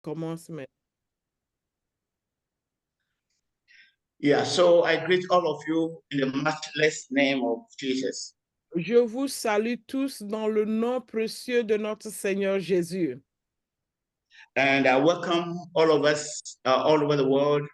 commence maintenant. Yeah, so I greet all of you in the matchless name of Jesus. Je vous salue tous dans le nom précieux de notre Seigneur Jésus. And I welcome all of us all over the world,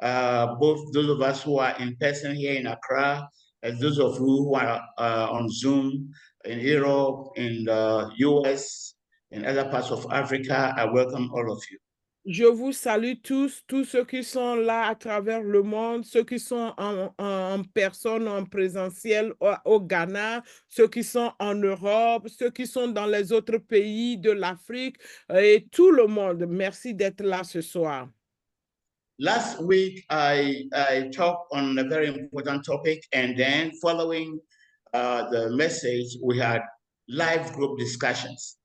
both those of us who are in person here in Accra, as those of you who are on Zoom in Europe, in the US, in other parts of Africa. I welcome all of you. Je vous salue tous ceux qui sont là à travers le monde, ceux qui sont en personne, en présentiel au Ghana, ceux qui sont en Europe, ceux qui sont dans les autres pays de l'Afrique et tout le monde. Merci d'être là ce soir. Last week, I talked on a very important topic, and then following the message, we had live group discussions.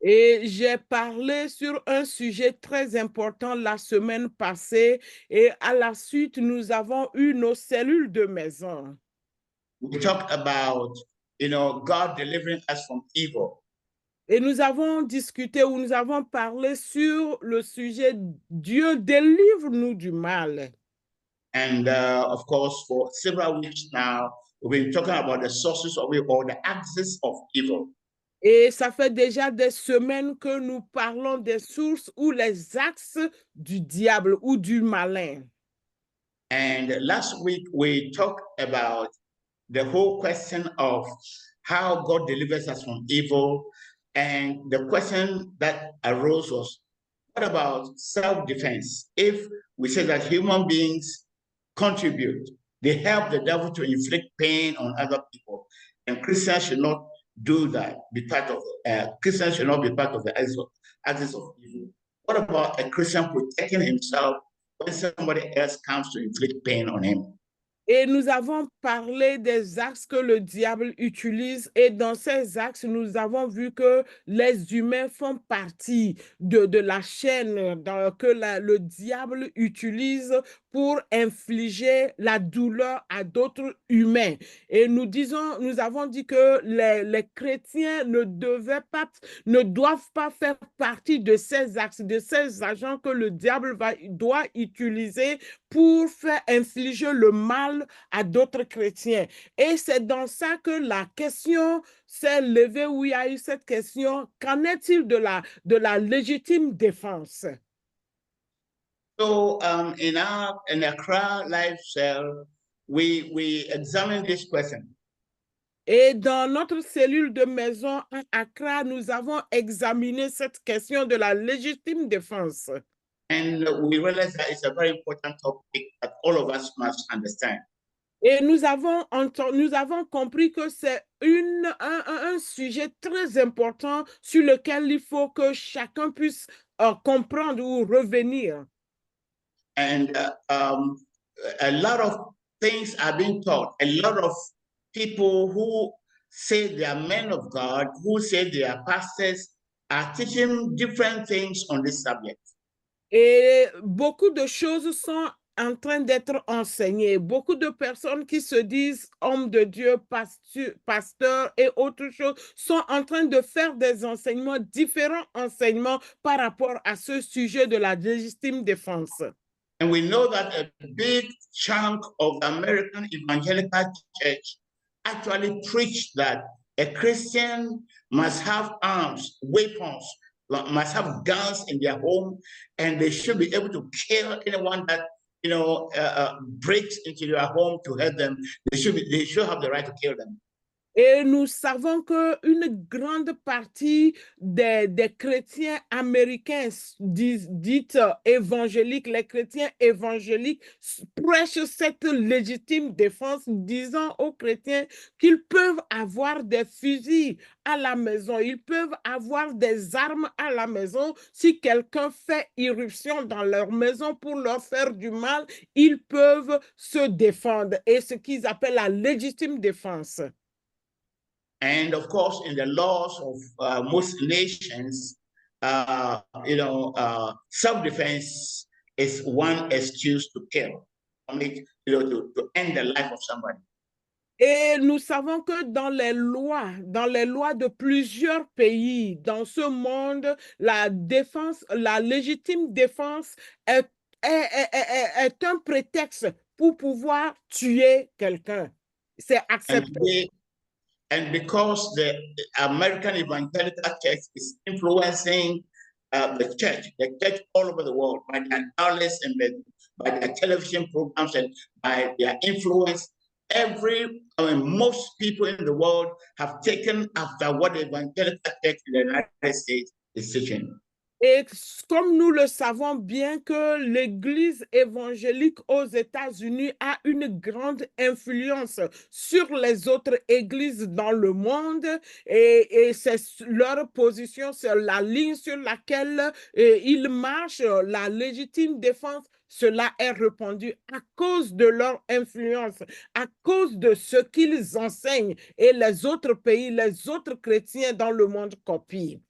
Et j'ai parlé sur un sujet très important la semaine passée et à la suite, nous avons eu nos cellules de maison. We talked about, God delivering us from evil. Et nous avons discuté ou nous avons parlé sur le sujet Dieu délivre-nous du mal. And of course, for several weeks now, we've been talking about the sources of it or the axis of evil. Et ça fait déjà des semaines que nous parlons des sources ou les axes du diable ou du malin. And last week, we talked about the whole question of how God delivers us from evil. And the question that arose was, what about self-defense? If we say that human beings contribute, they help the devil to inflict pain on other people, and Christians should not do that, be part of Christians should not be part of the axis of evil. What about a Christian protecting himself when somebody else comes to inflict pain on him? Et nous avons parlé des axes que le diable utilise et dans ces axes, nous avons vu que les humains font partie de la chaîne que le diable utilise pour infliger la douleur à d'autres humains. Et nous avons dit que les chrétiens ne doivent pas faire partie de ces axes, de ces agents que le diable doit utiliser pour faire infliger le mal à d'autres chrétiens. Et c'est dans ça que la question s'est levée, où il y a eu cette question, qu'en est-il de la légitime défense? So in Accra Life Cell, we examine this question. Et dans notre cellule de maison à Accra, nous avons examiné cette question de la légitime défense. And we realize that it's a very important topic that all of us must understand. Et nous avons compris que c'est un sujet très important sur lequel il faut que chacun puisse comprendre ou revenir. And a lot of things are being taught. A lot of people who say they are men of God, who say they are pastors, are teaching different things on this subject. Et beaucoup de choses sont en train d'être enseignées. Beaucoup de personnes qui se disent hommes de Dieu, pasteurs et autres choses sont en train de faire des enseignements, différents enseignements par rapport à ce sujet de la légitime défense. And we know that a big chunk of the American evangelical church actually preach that a Christian must have arms, weapons, must have guns in their home, and they should be able to kill anyone that breaks into their home to hurt them. They should have the right to kill them. Et nous savons qu'une grande partie des chrétiens américains dites évangéliques, les chrétiens évangéliques prêchent cette légitime défense, disant aux chrétiens qu'ils peuvent avoir des fusils à la maison, ils peuvent avoir des armes à la maison. Si quelqu'un fait irruption dans leur maison pour leur faire du mal, ils peuvent se défendre. Et ce qu'ils appellent la légitime défense. And of course, in the laws of most nations, self-defense is one excuse to kill, to end the life of somebody. Et nous savons que dans les lois de plusieurs pays dans ce monde, la défense, la légitime défense est, est un prétexte pour pouvoir tuer quelqu'un. C'est And accepté. today, and because the American Evangelical Church is influencing the church all over the world by their knowledge and by their television programs and by their influence, most people in the world have taken after what the Evangelical Church in the United States is teaching. Et comme nous le savons bien que l'Église évangélique aux États-Unis a une grande influence sur les autres églises dans le monde et c'est leur position, c'est la ligne sur laquelle ils marchent, la légitime défense, cela est répandu à cause de leur influence, à cause de ce qu'ils enseignent et les autres pays, les autres chrétiens dans le monde copient.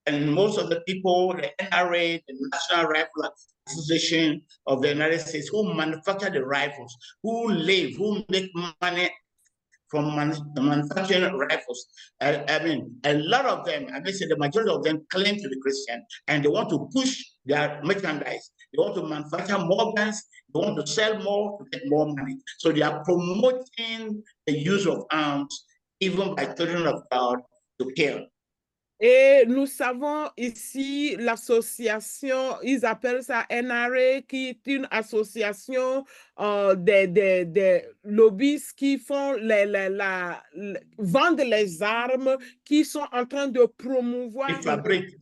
And most of the people, the NRA, the National Rifle Association of the United States, who manufacture the rifles, who make money from manufacturing rifles. I mean, a lot of them, I may say the majority of them claim to be Christian and they want to push their merchandise. They want to manufacture more guns. They want to sell more to get more money. So they are promoting the use of arms, even by children of God, to kill. Et nous savons ici l'association, ils appellent ça NRA, qui est une association des lobbyistes qui font vendent les armes, qui sont en train de promouvoir, Qui fabriquent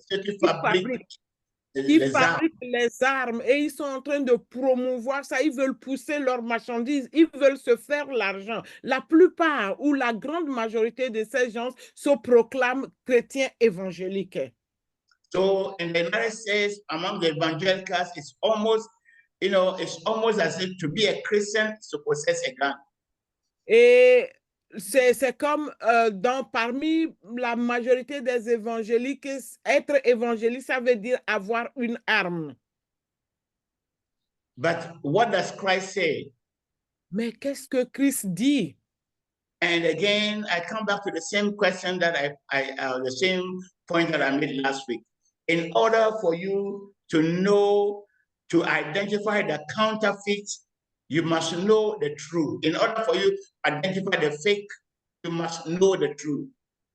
qui fabriquent les armes et ils sont en train de promouvoir ça, ils veulent pousser leurs marchandises, ils veulent se faire l'argent. La plupart ou la grande majorité de ces gens se proclament chrétiens évangéliques. So in the United States, among the evangelicals, it's almost as if to be a Christian is to possess a gun. Et c'est comme parmi la majorité des évangéliques, être évangéliste, ça veut dire avoir une arme. But what does Christ say? Mais qu'est-ce que Christ dit? And again, I come back to the same question that the same point that I made last week. In order for you to know, to identify the counterfeit, you must know the truth. In order for you to identify the fake, you must know the truth.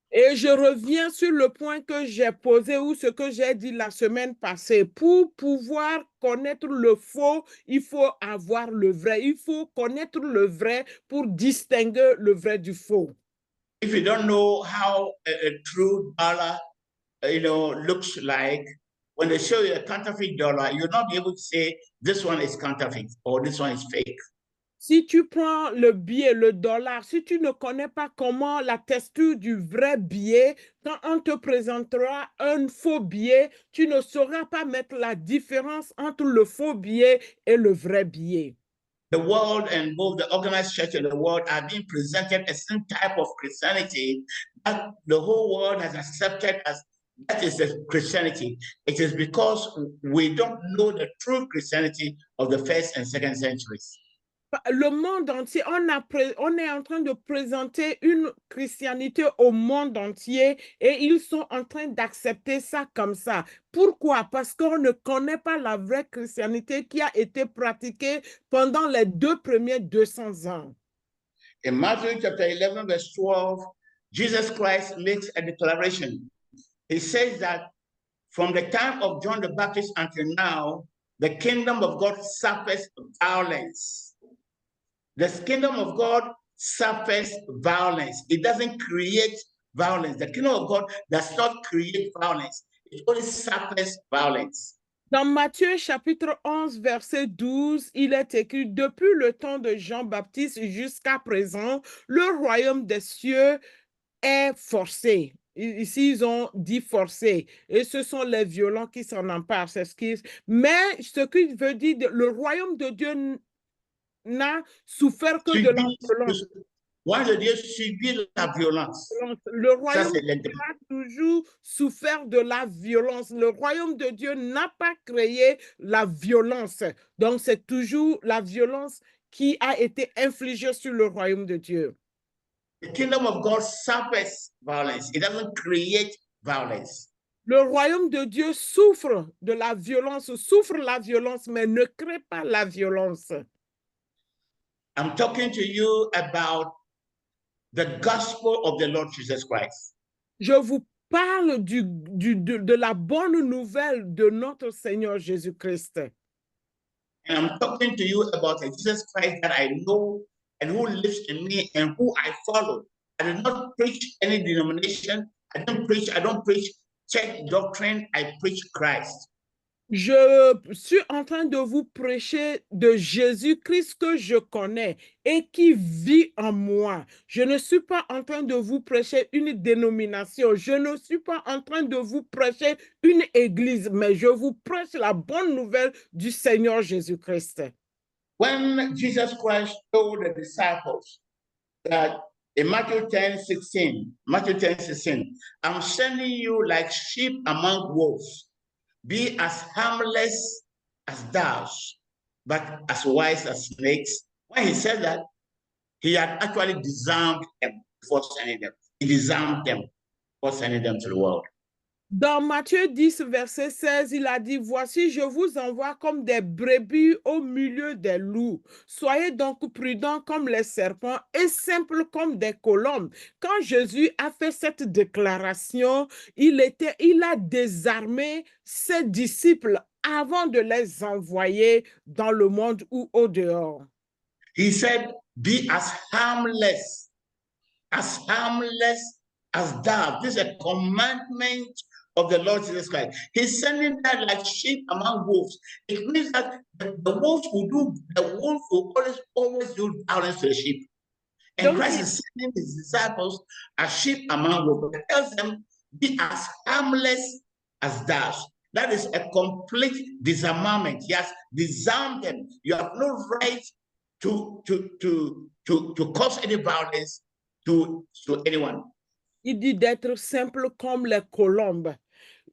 Et je reviens sur le point que j'ai posé ou ce que j'ai dit la semaine passée. Pour pouvoir connaître le faux, il faut avoir le vrai. Il faut connaître le vrai pour distinguer le vrai du faux. If you don't know how a true dollar, looks like, when they show you a counterfeit dollar, you'll not be able to say this one is counterfeit or this one is fake. Si tu prends le billet, le dollar, si tu ne connais pas comment la texture du vrai billet, quand on te présentera un faux billet, tu ne sauras pas mettre la différence entre le faux billet et le vrai billet. The world and both the organized church and the world are being presented as some type of Christianity that the whole world has accepted as that is the Christianity. It is because we don't know the true Christianity of the first and second centuries. Le monde entier, on est en train de présenter une christianité au monde entier et ils sont en train d'accepter ça comme ça. Pourquoi? Parce qu'on ne connaît pas la vraie christianité qui a été pratiquée pendant les 2 premiers 200 ans. In Matthew chapter 11, verse 12, Jesus Christ makes a declaration. He says that from the time of John the Baptist until now, the kingdom of God suffers violence. The kingdom of God suffers violence. It doesn't create violence. The kingdom of God does not create violence. It only suffers violence. Dans Matthieu chapitre 11, verset 12, il est écrit, depuis le temps de Jean-Baptiste jusqu'à présent, le royaume des cieux est forcé. Ici, ils ont dit forcé. Et ce sont les violents qui s'en emparent. Mais ce qu'il veut dire, le royaume de Dieu n'a souffert que de la violence. Le Dieu subit la violence. Le royaume de Dieu a toujours souffert de la violence. Le royaume de Dieu n'a pas créé la violence. Donc, c'est toujours la violence qui a été infligé sur le royaume de Dieu. The kingdom of God suffers violence. It doesn't create violence. Le royaume de Dieu souffre de la violence, mais ne crée pas la violence. I'm talking to you about the gospel of the Lord Jesus Christ. Je vous parle de la bonne nouvelle de notre Seigneur Jésus-Christ. And I'm talking to you about a Jesus Christ that I know and who lives in me and who I follow. I do not preach any denomination. I don't preach church doctrine. I preach Christ. Je suis en train de vous prêcher de Jésus-Christ que je connais et qui vit en moi. Je ne suis pas en train de vous prêcher une dénomination. Je ne suis pas en train de vous prêcher une église, mais je vous prêche la bonne nouvelle du Seigneur Jésus-Christ. When Jesus Christ told the disciples that in Matthew 10:16, I'm sending you like sheep among wolves. Be as harmless as doves, but as wise as snakes. When he said that, he had actually disarmed them before sending them. He disarmed them before sending them to the world. Dans Matthieu 10, verset 16, il a dit, voici, je vous envoie comme des brebis au milieu des loups. Soyez donc prudents comme les serpents et simples comme des colombes. Quand Jésus a fait cette déclaration, il a désarmé ses disciples avant de les envoyer dans le monde ou au dehors. He said, be as harmless as doves. This is a commandment of the Lord Jesus Christ. He's sending that like sheep among wolves. It means that the wolves will always do violence to the sheep. And Christ is sending his disciples as sheep among wolves. He tells them, be as harmless as doves. That is a complete disarmament. He has disarmed them. You have no right to cause any violence to anyone. Il dit d'être simple comme les colombes.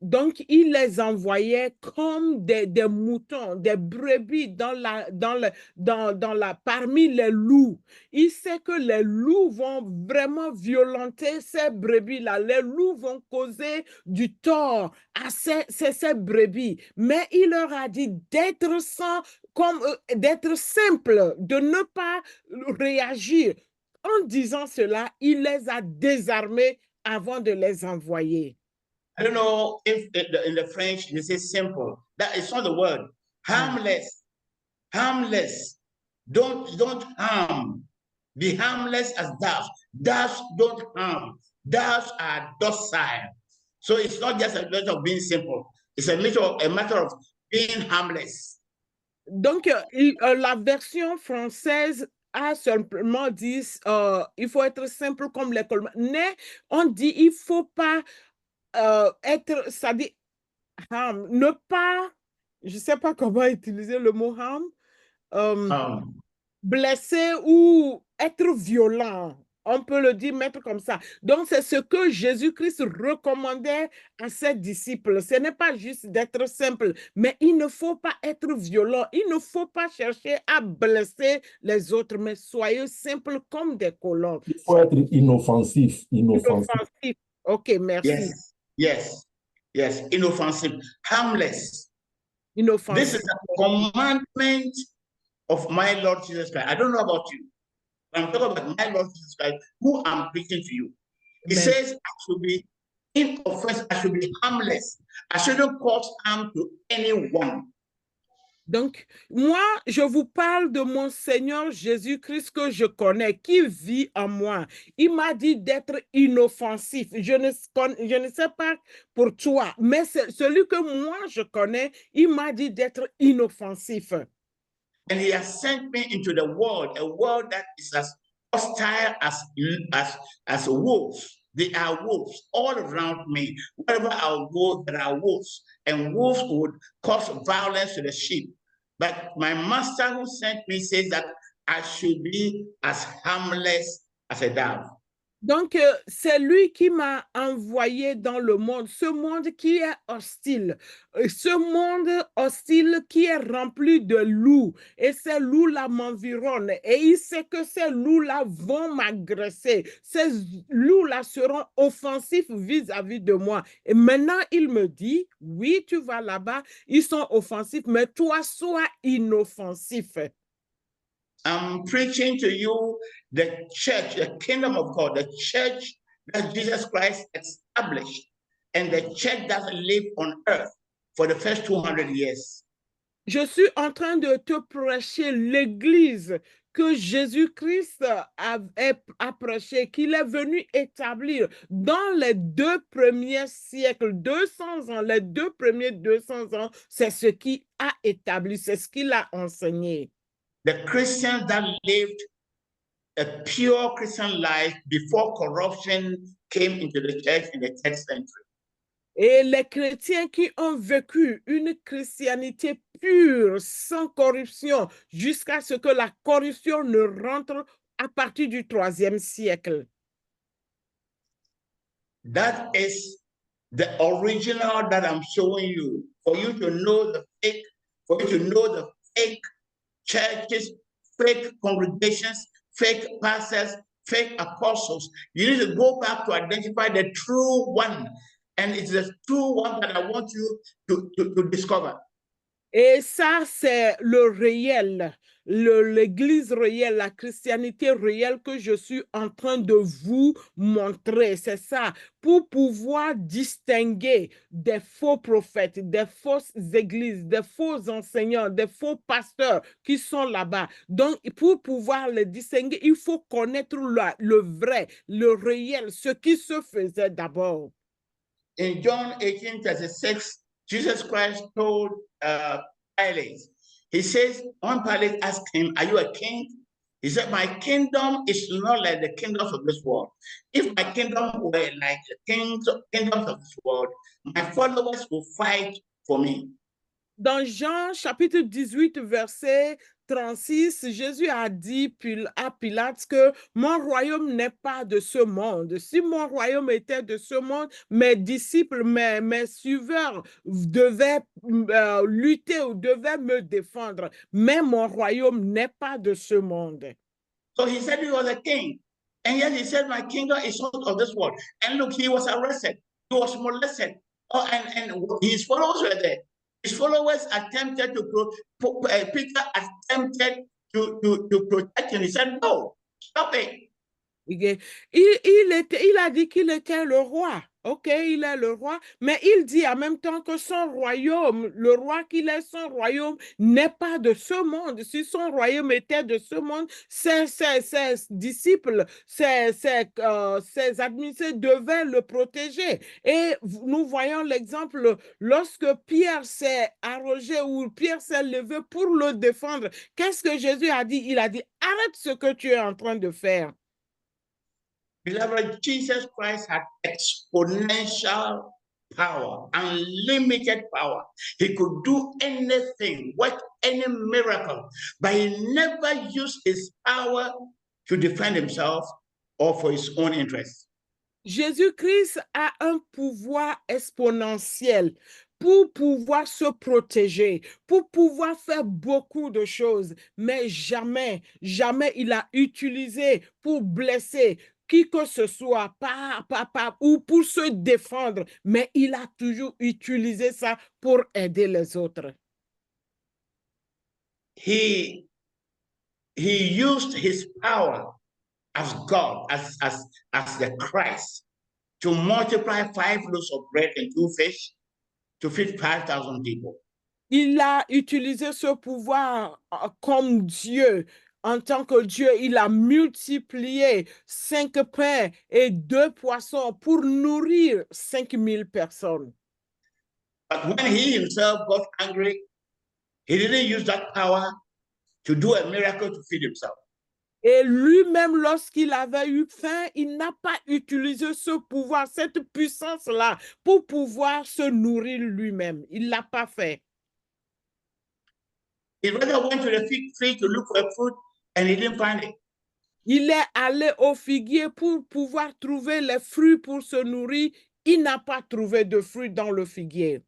Donc, il les envoyait comme des moutons, des brebis parmi les loups. Il sait que les loups vont vraiment violenter ces brebis-là. Les loups vont causer du tort à ces brebis. Mais il leur a dit d'être simple, de ne pas réagir. En disant cela, il les a désarmés avant de les envoyer. I don't know if in the French they say simple. That is not the word. Harmless. Harmless. Don't harm. Be harmless as doves. Doves don't harm. Doves are docile. So it's not just a matter of being simple. It's a matter of being harmless. Donc, la version française a simplement dit il faut être simple comme les colombes. Mais on dit il faut pas être, ça dit harm, ne pas, je sais pas comment utiliser le mot harm, blesser ou être violent. On peut le dire, mettre comme ça. Donc, c'est ce que Jésus-Christ recommandait à ses disciples. Ce n'est pas juste d'être simple, mais il ne faut pas être violent. Il ne faut pas chercher à blesser les autres, mais soyez simples comme des colons. Il faut être inoffensif. Inoffensif. OK, merci. Yes. Inoffensive. Harmless. Inoffensive. This is a commandment of my Lord Jesus Christ. I don't know about you. I'm talking about my Lord Jesus Christ, who I'm preaching to you. He says, I should be inoffensive, I should be harmless. I shouldn't cause harm to anyone. Donc, moi, je vous parle de mon Seigneur Jésus-Christ que je connais, qui vit en moi. Il m'a dit d'être inoffensif. Je ne sais pas pour toi, mais celui que moi je connais, il m'a dit d'être inoffensif. And he has sent me into the world, a world that is as hostile as wolves. They are wolves all around me. Wherever I go, there are wolves, and wolves would cause violence to the sheep. But my master who sent me says that I should be as harmless as a dove. Donc, c'est lui qui m'a envoyé dans le monde, ce monde qui est hostile, ce monde hostile qui est rempli de loups. Et ces loups-là m'environnent. Et il sait que ces loups-là vont m'agresser. Ces loups-là seront offensifs vis-à-vis de moi. Et maintenant, il me dit, oui, tu vas là-bas, ils sont offensifs, mais toi, sois inoffensif. I'm preaching to you the church, the kingdom of God, the church that Jesus Christ established, and the church that lived on earth for the first 200 years. Je suis en train de te prêcher l'église que Jésus-Christ a prêché, qu'il est venu établir dans les 2 premiers siècles, 200 ans, les 2 premiers 200 ans, c'est ce qui a établi, c'est ce qu'il a enseigné. The Christians that lived a pure Christian life before corruption came into the church in the 3rd century. Et les chrétiens qui ont vécu une christianité pure, sans corruption, jusqu'à ce que la corruption ne rentre à partir du 3e siècle. That is the original that I'm showing you, for you to know the fake, for you to know the fake churches, fake congregations, fake pastors, fake apostles. You need to go back to identify the true one. And it's the true one that I want you to discover. Et ça, c'est le réel, l'église réelle, la christianité réelle que je suis en train de vous montrer. C'est ça, pour pouvoir distinguer des faux prophètes, des fausses églises, des faux enseignants, des faux pasteurs qui sont là-bas. Donc, pour pouvoir les distinguer, il faut connaître le vrai, le réel, ce qui se faisait d'abord. In John 18:36, Jesus Christ told Pilate, he says, when Pilate asked him, are you a king? He said, my kingdom is not like the kingdoms of this world. If my kingdom were like the kingdoms of this world, my followers will fight for me. Dans Jean chapitre 18, verset 36, Jésus a dit à Pilate que mon royaume n'est pas de ce monde. Si mon royaume était de ce monde, mes disciples, mes suiveurs devaient lutter ou devaient me défendre. Mais mon royaume n'est pas de ce monde. So he said he was a king. And yet he said, my kingdom is not of this world. And look, he was arrested. He was molested. Oh, and his followers were there. His followers attempted Peter attempted to protect him. He said, no, stop it. Il a dit qu'il était le roi. OK, il est le roi, mais il dit en même temps que son royaume, le roi qu'il est, son royaume n'est pas de ce monde. Si son royaume était de ce monde, ses disciples, ses administrés devaient le protéger. Et nous voyons l'exemple lorsque Pierre s'est arrogé ou Pierre s'est levé pour le défendre. Qu'est-ce que Jésus a dit? Il a dit, arrête ce que tu es en train de faire. Beloved, Jesus Christ had exponential power, unlimited power. He could do anything, work any miracle, but he never used his power to defend himself or for his own interest. Jésus-Christ a un pouvoir exponentiel pour pouvoir se protéger, pour pouvoir faire beaucoup de choses, mais jamais, jamais il a utilisé pour blesser qui que ce soit, ou pour se défendre, mais il a toujours utilisé ça pour aider les autres. He used his power as God, as the Christ, to multiply 5 loaves of bread and 2 fish to feed 5,000 people. Il a utilisé ce pouvoir comme Dieu. En tant que Dieu, il a multiplié 5 pains et 2 poissons pour nourrir 5000 personnes. But when he himself got angry, he didn't use that power to do a miracle to feed himself. Et lui-même, lorsqu'il avait eu faim, il n'a pas utilisé ce pouvoir, cette puissance-là, pour pouvoir se nourrir lui-même. Il ne l'a pas fait. He rather went to the fig tree to look for fruit and he didn't find it. Il est allé au figuier pour pouvoir trouver les fruits pour se nourrir. Il n'a pas trouvé de fruits dans le figuier.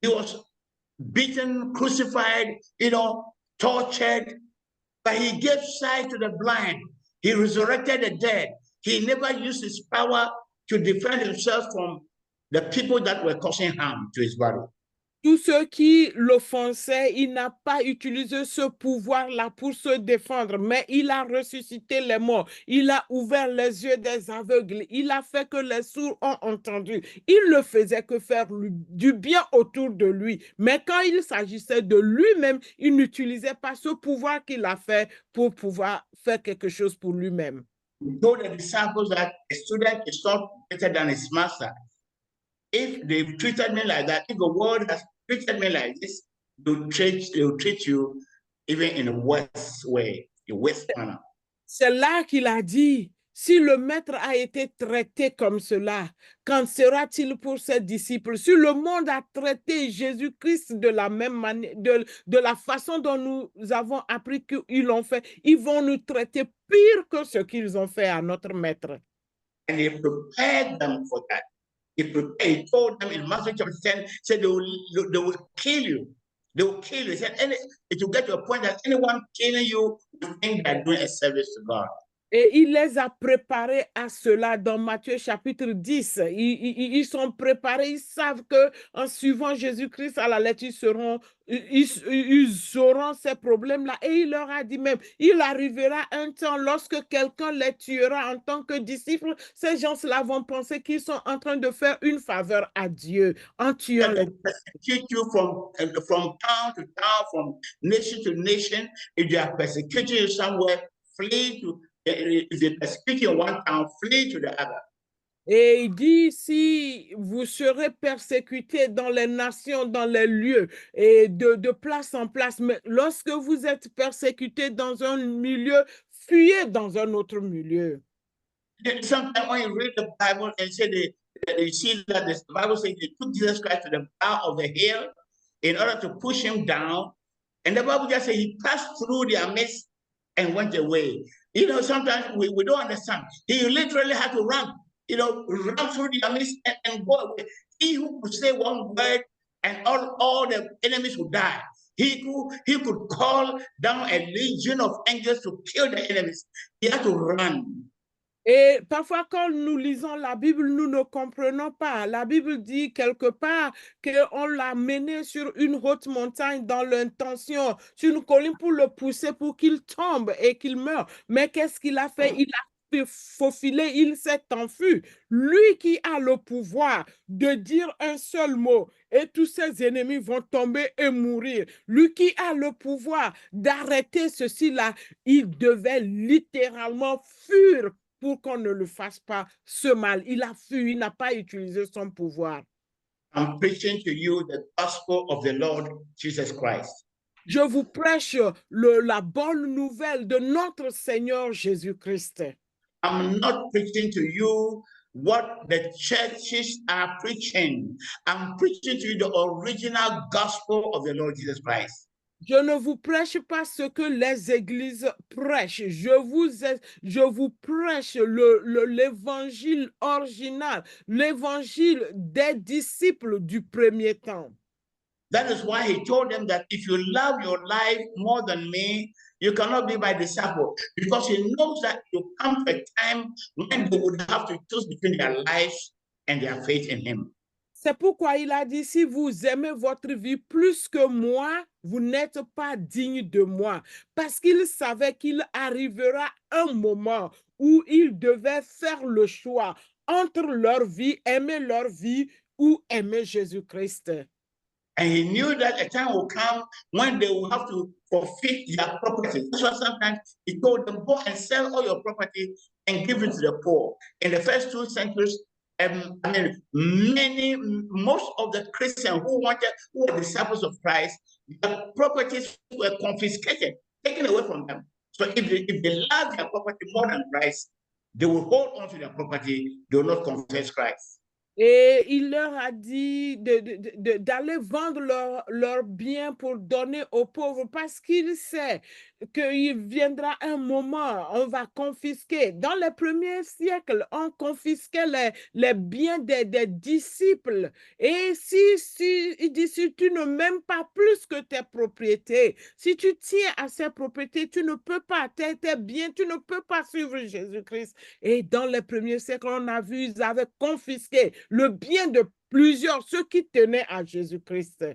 He was beaten, crucified, tortured, but he gave sight to the blind. He resurrected the dead. He never used his power to defend himself from the people that were causing harm to his body. Tous ceux qui l'offensaient, il n'a pas utilisé ce pouvoir-là pour se défendre, mais il a ressuscité les morts, il a ouvert les yeux des aveugles, il a fait que les sourds ont entendu. Il ne faisait que faire du bien autour de lui, mais quand il s'agissait de lui-même, il n'utilisait pas ce pouvoir qu'il a fait pour pouvoir faire quelque chose pour lui-même. He told the disciples that a student is not better than his master. If they've treated me like that, if the world has treated me like this, they will treat you even in a worse way, a worse manner. C'est là qu'il a dit, si le maître a été traité comme cela, qu'en sera-t-il pour ses disciples? Si le monde a traité Jésus-Christ de la même manière, de la façon dont nous avons appris qu'ils l'ont fait, ils vont nous traiter pire que ce qu'ils ont fait à notre maître. And he prepared them for that. He told them in Matthew chapter 10, said they will kill you. They will kill you. He said, it will get to a point that anyone killing you will think they're doing a service to God. Et il les a préparés à cela dans Matthieu chapitre 10. Ils sont préparés, ils savent qu'en suivant Jésus-Christ à la lettre, ils auront ces problèmes-là. Et il leur a dit même, il arrivera un temps lorsque quelqu'un les tuera en tant que disciples, ces gens-là vont penser qu'ils sont en train de faire une faveur à Dieu en tuant les... Persecute you from town to town, from nation to nation. If they are persecuting you somewhere, flee to... If they persecute you in one town, flee to the other. Et il dit, si vous serez persécutés dans les nations, dans les lieux, et de place en place, mais lorsque vous êtes persécutés dans un milieu, fuyez dans un autre milieu. Sometimes when you read the Bible and say you see that the Bible says they took Jesus Christ to the brow of the hill in order to push him down, and the Bible just says he passed through their midst and went away. Sometimes we don't understand. He literally had to run, run through the midst and go away. He who could say one word and all the enemies would die. He could call down a legion of angels to kill the enemies. He had to run. Et parfois, quand nous lisons la Bible, nous ne comprenons pas. La Bible dit quelque part qu'on l'a mené sur une haute montagne dans l'intention, sur une colline pour le pousser pour qu'il tombe et qu'il meure. Mais qu'est-ce qu'il a fait? Il a faufilé, il s'est enfui. Lui qui a le pouvoir de dire un seul mot et tous ses ennemis vont tomber et mourir. Lui qui a le pouvoir d'arrêter ceci-là, il devait littéralement fuir pour qu'on ne le fasse pas ce mal. Il a fui, il n'a pas utilisé son pouvoir. I'm preaching to you the gospel of the Lord Jesus Christ. Je vous prêche la bonne nouvelle de notre Seigneur Jésus-Christ. I'm not preaching to you what the churches are preaching. I'm preaching to you the original gospel of the Lord Jesus Christ. Je ne vous prêche pas ce que les églises prêchent. Je vous prêche l'évangile original, l'évangile des disciples du premier temps. That is why he told them that if you love your life more than me, you cannot be my disciple. Because he knows that you come to a time when they would have to choose between their lives and their faith in him. C'est pourquoi il a dit, si vous aimez votre vie plus que moi, vous n'êtes pas digne de moi. Parce qu'il savait qu'il arrivera un moment où ils devaient faire le choix entre leur vie, aimer leur vie ou aimer Jésus-Christ. And he knew that a time will come when they will have to forfeit their property. That's why sometimes he told them, go and sell all your property and give it to the poor. In the first 2 centuries, most of the Christians who were disciples of Christ, their properties were confiscated, taken away from them. So if they love their property more than Christ, they will hold on to their property, they will not confess Christ. Et il leur a dit d'aller vendre leurs biens pour donner aux pauvres parce qu'il sait qu'il viendra un moment, on va confisquer. Dans les premiers siècles, on confisquait les biens des disciples. Et il dit, si tu ne m'aimes pas plus que tes propriétés, si tu tiens à ces propriétés, tu ne peux pas, tes biens, tu ne peux pas suivre Jésus-Christ. Et dans les premiers siècles, on a vu, ils avaient confisqué le bien de plusieurs, ceux qui tenaient à Jésus-Christ.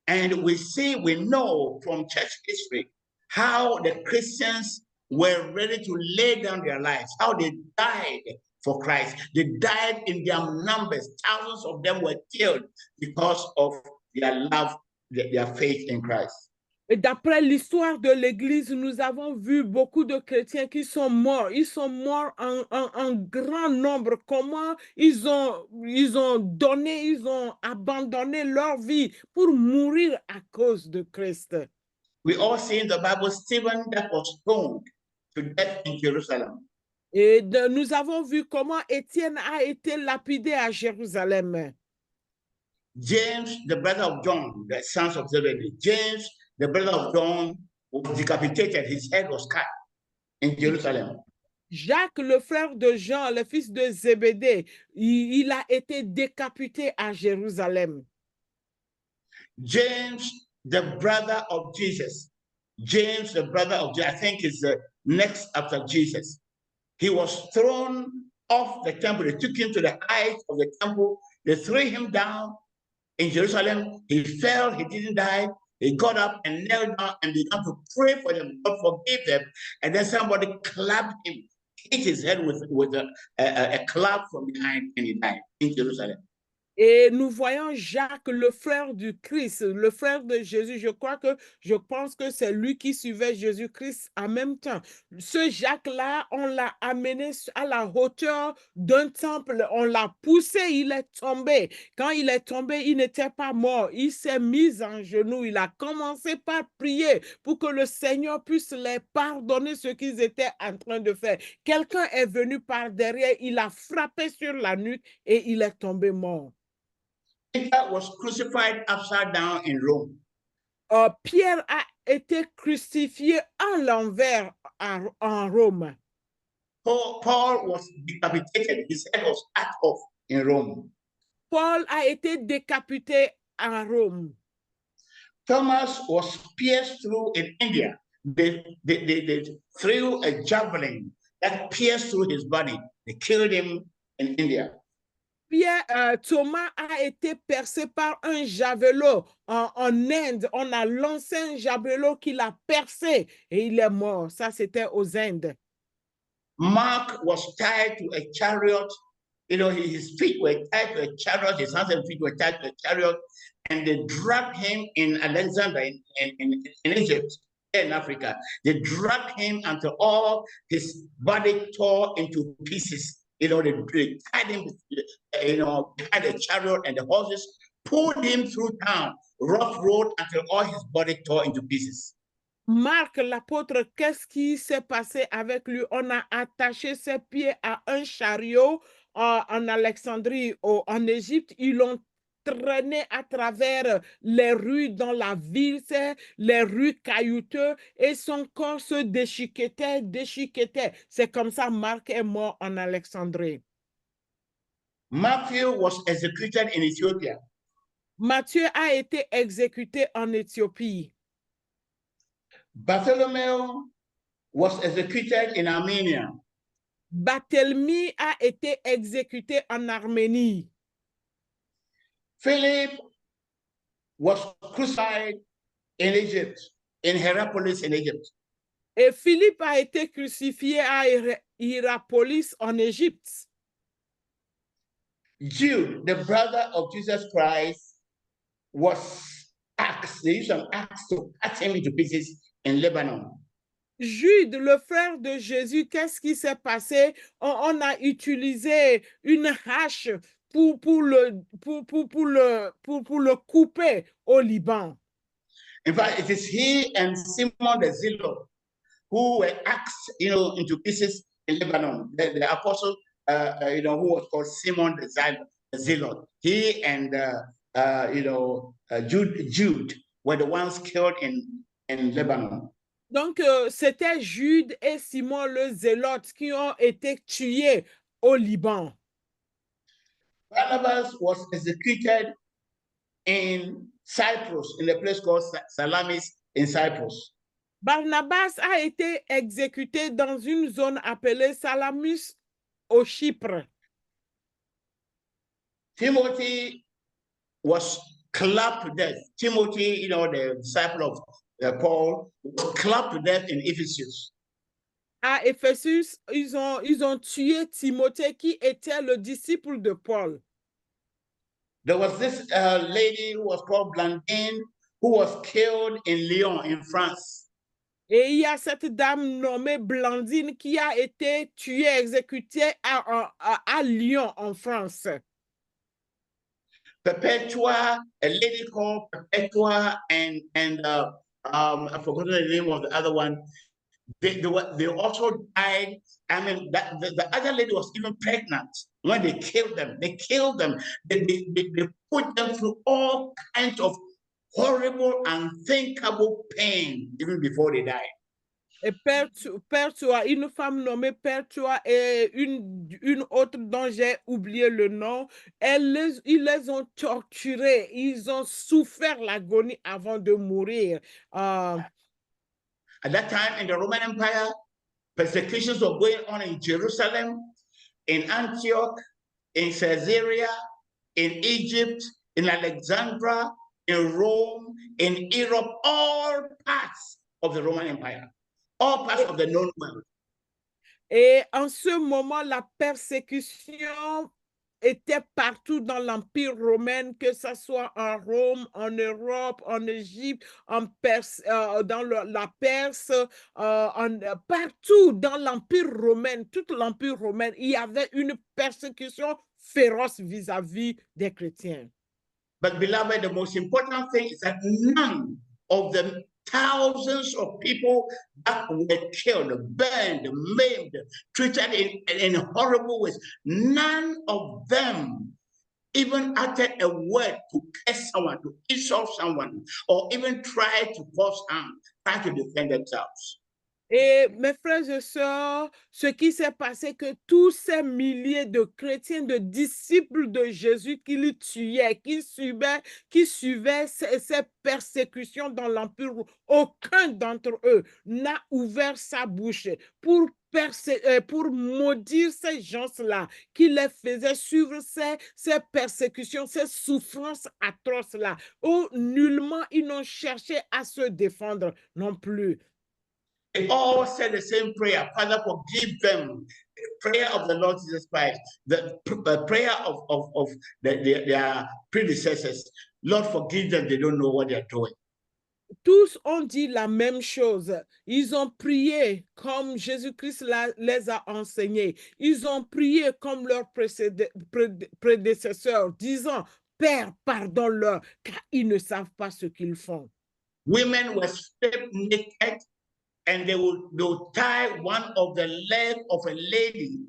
And we know from church history how the Christians were ready to lay down their lives, how they died for Christ. They died in their numbers. Thousands of them were killed because of their love, their faith in Christ. Et d'après l'histoire de l'Église, nous avons vu beaucoup de chrétiens qui sont morts. Ils sont morts en grand nombre. Comment ils ont donné, ils ont abandonné leur vie pour mourir à cause de Christ. We all see in the Bible Stephen that was stoned to death in Jerusalem. Et nous avons vu comment Étienne a été lapidé à Jérusalem. James, the brother of John, the sons of Zebedee, James, the brother of John, was decapitated. His head was cut in Jerusalem. Jacques, le frère de Jean, le fils de Zébédée, il a été décapité à Jérusalem. James, the brother of Jesus, James, the brother of Jesus, I think is the next after Jesus. He was thrown off the temple. They took him to the height of the temple. They threw him down in Jerusalem. He fell, he didn't die. He got up and knelt down and began to pray for them. God forgive them. And then somebody clapped him, hit his head with a clap from behind, and he died in Jerusalem. Et nous voyons Jacques, le frère du Christ, le frère de Jésus. Je pense que c'est lui qui suivait Jésus-Christ en même temps. Ce Jacques-là, on l'a amené à la hauteur d'un temple. On l'a poussé, il est tombé. Quand il est tombé, il n'était pas mort. Il s'est mis en genoux. Il a commencé par prier pour que le Seigneur puisse les pardonner ce qu'ils étaient en train de faire. Quelqu'un est venu par derrière, il a frappé sur la nuque et il est tombé mort. Peter was crucified upside down in Rome. Pierre a été crucifié à l'envers en Rome. Paul was decapitated. His head was cut off in Rome. Paul a été décapité en Rome. Thomas was pierced through in India. They threw a javelin that pierced through his body. They killed him in India. Thomas a été percé par un javelot en Inde. On a lancé un javelot qui l'a percé et il est mort. Ça, c'était aux Indes. Mark was tied to a chariot. You know, his feet were tied to a chariot. His hands and feet were tied to a chariot. And they dragged him in Alexandria, in Egypt, in Africa. They dragged him until all his body tore into pieces. You know, they tied him, behind the chariot, and the horses pulled him through town, rough road, until all his body tore into pieces. Marc, l'apôtre, qu'est-ce qui s'est passé avec lui? On a attaché ses pieds à un chariot en Alexandrie, en Égypte. Ils l'ont traîné à travers les rues dans la ville, les rues caillouteuses, et son corps se déchiquetait. C'est comme ça Marc est mort en Alexandrie. Matthew was executed in Ethiopia. Matthieu a été exécuté en Éthiopie. Bartholomew was executed in Armenia. Barthélemy a été exécuté en Arménie. Philip was crucified in Egypt, in Hierapolis in Egypt. Et Philippe a été crucifié à Hierapolis en Égypte. Jude, the brother of Jesus Christ, was axed. They used an axe to cut him into pieces in Lebanon. Jude, le frère de Jésus, qu'est-ce qui s'est passé? On a utilisé une hache pour le couper au Liban. In fact, it is he and Simon the Zealot who were axed, into pieces in Lebanon. The apostle, who was called Simon the zealot. He and Jude were the ones killed in Lebanon. Donc, c'était Jude et Simon le Zélote qui ont été tués au Liban. Barnabas was executed in Cyprus, in a place called Salamis in Cyprus. Barnabas a été exécuté dans une zone appelée Salamis au Chypre. Timothy was clapped to death. Timothy, the disciple of Paul, was clapped to death in Ephesus. À Éphésus, ils ont tué Timothée qui était le disciple de Paul. There was this lady who was called Blandine who was killed in Lyon, in France. Et il y a cette dame nommée Blandine qui a été tuée, exécutée à Lyon, en France. Perpetua, a lady called Perpetua, and I forgot the name of the other one. They also died. I mean, the other lady was even pregnant when they killed them. They killed them. They put them through all kinds of horrible, unthinkable pain even before they died. Et Pertua, une femme nommée Pertua et une autre dont j'ai oublié le nom, ils les ont torturés, ils ont souffert l'agonie avant de mourir. At that time in the Roman Empire, persecutions were going on in Jerusalem, in Antioch, in Caesarea, in Egypt, in Alexandria, in Rome, in Europe, all parts of the Roman Empire, all parts of the known world. Et en ce moment, la persécution était partout dans l'Empire romain, que ce soit en Rome, en Europe, en Égypte, en Perse, dans la Perse, partout dans l'Empire romain, tout l'Empire romain, il y avait une persécution féroce vis-à-vis des chrétiens. But beloved, the most important thing is that none of the thousands of people that were killed, burned, maimed, treated in horrible ways, none of them even uttered a word to curse someone, to insult someone, or even try to cause harm, try to defend themselves. Et mes frères et sœurs, ce qui s'est passé, que tous ces milliers de chrétiens, de disciples de Jésus qu'ils tuaient, qui suivaient ces persécutions dans l'Empire, aucun d'entre eux n'a ouvert sa bouche pour maudire ces gens-là, qui les faisaient suivre ces persécutions, ces souffrances atroces-là, où nullement ils n'ont cherché à se défendre non plus. They all said the same prayer: Father, forgive them. The prayer of the Lord Jesus Christ, the prayer of their predecessors. Lord, forgive them. They don't know what they're doing. Tous ont dit la même chose. Ils ont prié comme Jésus-Christ les a enseignés. Ils ont prié comme leurs prédécesseurs, disant, Père, pardonne-leur, car ils ne savent pas ce qu'ils font. Women were stripped naked, and they would tie one of the leg of a lady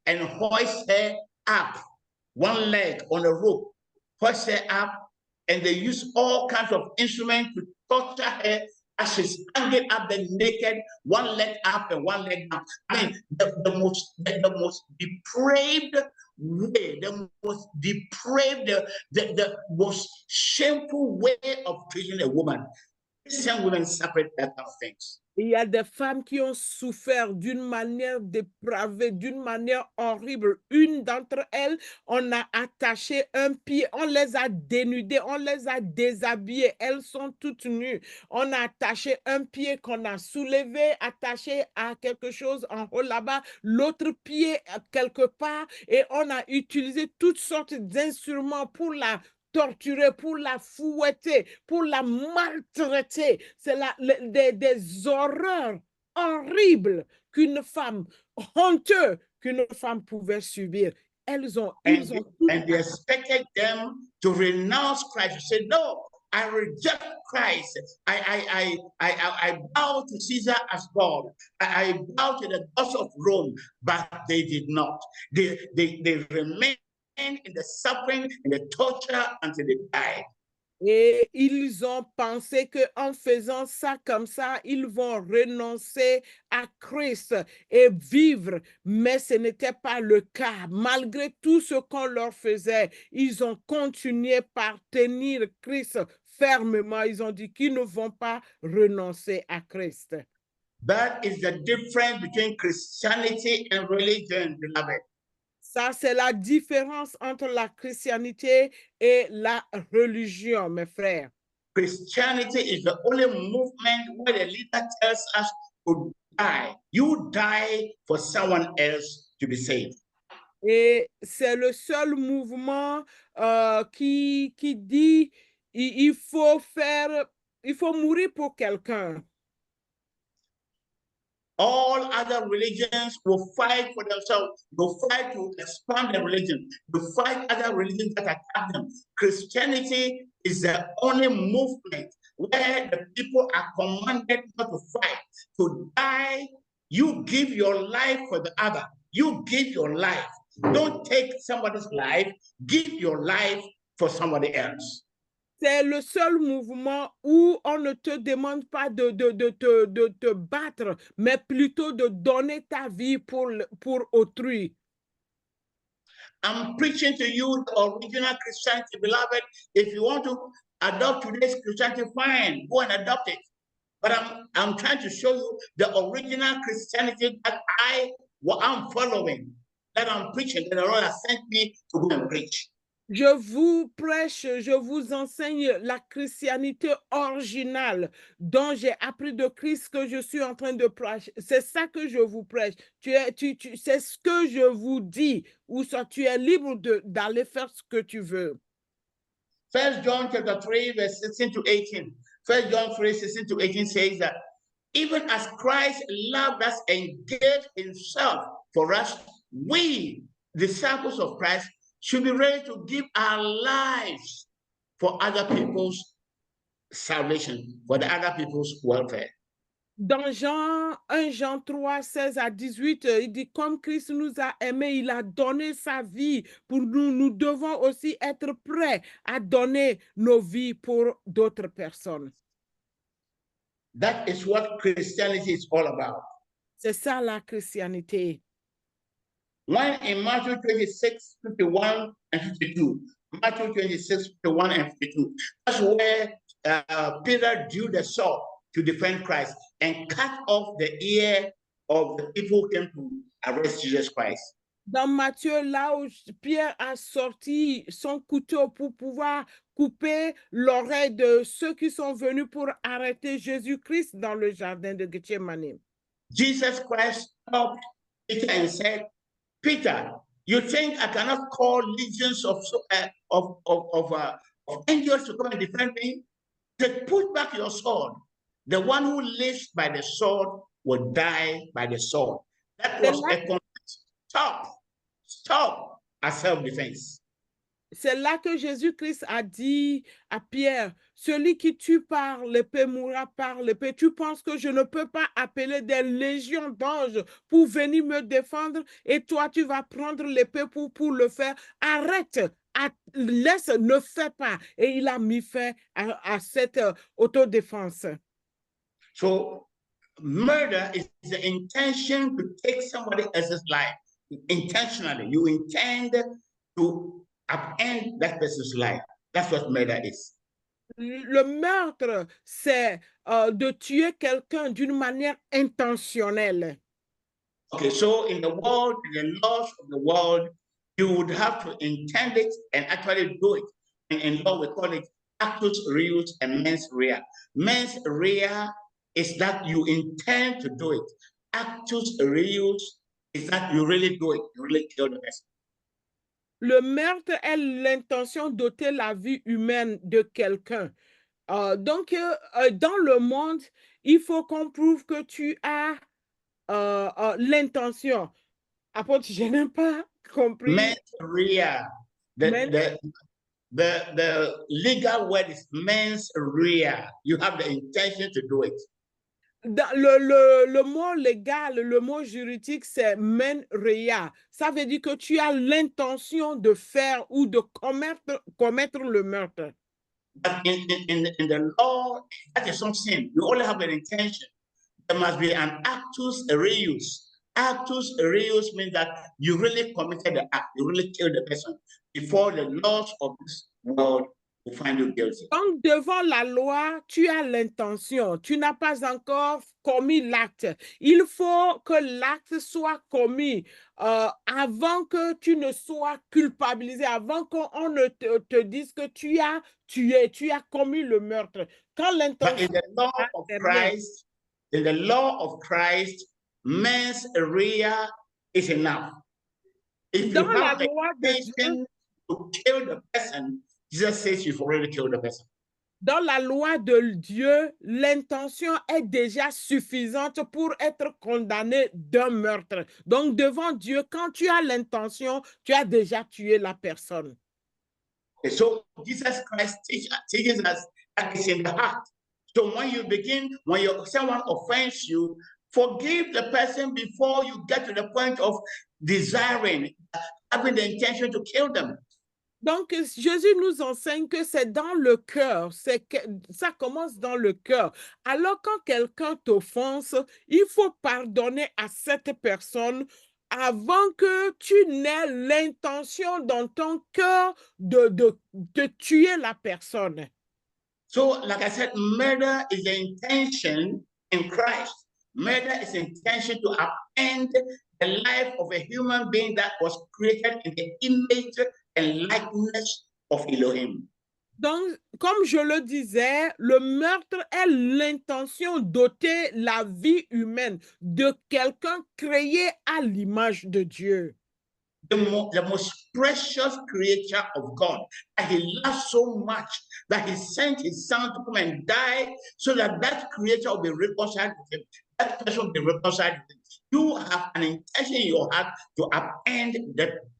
and hoist her up, one leg on a rope, hoist her up, and they use all kinds of instruments to torture her as she's hanging up the naked, one leg up and one leg down. I mean, the most depraved way, the most depraved, the most shameful way of treating a woman. Some women separate that kind of things. Il y a des femmes qui ont souffert d'une manière dépravée, d'une manière horrible. Une d'entre elles, on a attaché un pied, on les a dénudées, on les a déshabillées. Elles sont toutes nues. On a attaché un pied qu'on a soulevé, attaché à quelque chose en haut là-bas, l'autre pied quelque part, et on a utilisé toutes sortes d'instruments pour la torturer, pour la fouetter, pour la maltraiter. C'est des horreurs horribles qu'une femme, honteuse, qu'une femme pouvait subir. Ils ont and they expected them to renounce Christ. Say, no, I reject Christ. I bow to Caesar as God. I bow to the gods of Rome, but they did not. They remained end in the suffering and the torture until they die. Et ils ont pensé qu'en faisant ça comme ça, ils vont renoncer à Christ et vivre. Mais ce n'était pas le cas. Malgré tout ce qu'on leur faisait, ils ont continué par tenir Christ fermement. Ils ont dit qu'ils ne vont pas renoncer à Christ. That is the difference between Christianity and religion, beloved. Ça, c'est la différence entre la chrétienté et la religion, mes frères. Christianity is the only movement where the leader tells us to die. You die for someone else to be saved. Et c'est le seul mouvement qui dit il faut mourir pour quelqu'un. All other religions will fight for themselves, will fight to expand their religion, will fight other religions that attack them. Christianity is the only movement where the people are commanded not to fight, to die. You give your life for the other. You give your life. Don't take somebody's life, give your life for somebody else. C'est le seul mouvement où on ne te demande pas de te battre, mais plutôt de donner ta vie pour autrui. I'm preaching to you the original Christianity, beloved. If you want to adopt today's Christianity, fine, go and adopt it. But I'm trying to show you the original Christianity that I'm following, that I'm preaching, that the Lord has sent me to go and preach. Je vous prêche, je vous enseigne la christianité originale dont j'ai appris de Christ que je suis en train de prêcher. C'est ça que je vous prêche. C'est ce que je vous dis. Ou soit tu es libre d'aller faire ce que tu veux. 1 John chapter 3, verse 16 to 18. 1 John 3, 16 to 18 says that even as Christ loved us and gave himself for us, we, disciples of Christ, should be ready to give our lives for other people's salvation, for the other people's welfare. Dans 1 Jean 3, 16 à 18, il dit, comme Christ nous a aimés, il a donné sa vie pour nous. Nous devons aussi être prêts à donner nos vies pour d'autres personnes. That is what Christianity is all about. C'est ça la christianité. When in Matthew 26, 51 and 52, Matthew 26, 51 and 52, that's where Peter drew the sword to defend Christ and cut off the ear of the people who came to arrest Jesus Christ. Dans Matthieu, là où Pierre a sorti son couteau pour pouvoir couper l'oreille de ceux qui sont venus pour arrêter Jésus-Christ dans le jardin de Gethsemane. Jesus Christ stopped Peter and said, Peter, you think I cannot call legions of angels to come and defend me? Then put back your sword. The one who lives by the sword will die by the sword. That was a complete stop à self-defense. C'est là que Jésus-Christ a dit à Pierre, celui qui tue par l'épée mourra par l'épée. Tu penses que je ne peux pas appeler des légions d'anges pour venir me défendre et toi tu vas prendre l'épée pour le faire. Arrête, laisse, ne fais pas. Et il a mis fin à cette autodéfense. So murder is the intention to take somebody else's life. Intentionally, you intend to upend that person's life. That's what murder is. Le meurtre, c'est de tuer quelqu'un d'une manière intentionnelle. Okay, so in the world, in the laws of the world, you would have to intend it and actually do it. And in law, we call it actus reus and mens rea. Mens rea is that you intend to do it. Actus reus is that you really do it, you really kill the person. Le meurtre est l'intention d'ôter la vie humaine de quelqu'un. Donc, dans le monde, il faut qu'on prouve que tu as l'intention. Apôtre, je n'ai pas compris. Mens rea. The legal word is mens rea. You have the intention to do it. Le mot légal, le mot juridique, c'est men rea. Ça veut dire que tu as l'intention de faire ou de commettre le meurtre. But in the law, that is not sin. You only have an intention. There must be an actus reus. Actus reus means that you really committed the act, you really killed the person before the laws of this world will find you guilty. Donc, devant la loi, tu as l'intention. Tu n'as pas encore commis l'acte. Il faut que l'acte soit commis avant que tu ne sois culpabilisé, avant qu'on ne te dise que tu as tué, tu as commis le meurtre. Quand But l'intention in the law of Christ, in the law of Christ, mens rea is enough. If you dans la have the loi de Dieu, intention to kill the person, Jesus says you've already killed the person. dans la loi de Dieu, l'intention est déjà suffisante pour être condamné d'un meurtre. Donc, devant Dieu, quand tu as l'intention, tu as déjà tué la personne. Okay, so Jesus Christ teaches us that it's in the heart. So when someone offends you, forgive the person before you get to the point of desiring, having the intention to kill them. Donc, Jésus nous enseigne que c'est dans le cœur, ça commence dans le cœur. Alors, quand quelqu'un t'offense, il faut pardonner à cette personne avant que tu n'aies l'intention dans ton cœur de tuer la personne. So, like I said, murder is the intention in Christ. Murder is the intention to upend the life of a human being that was created in the image and likeness of Elohim. Donc, comme je le disais, le meurtre est l'intention d'ôter la vie humaine de quelqu'un créé à l'image de Dieu. The most precious creature of God that he loved so much that he sent his son to come and die so that that creature will be reconciled with him. That person will be reconciled with him. You have an intention in your heart to upend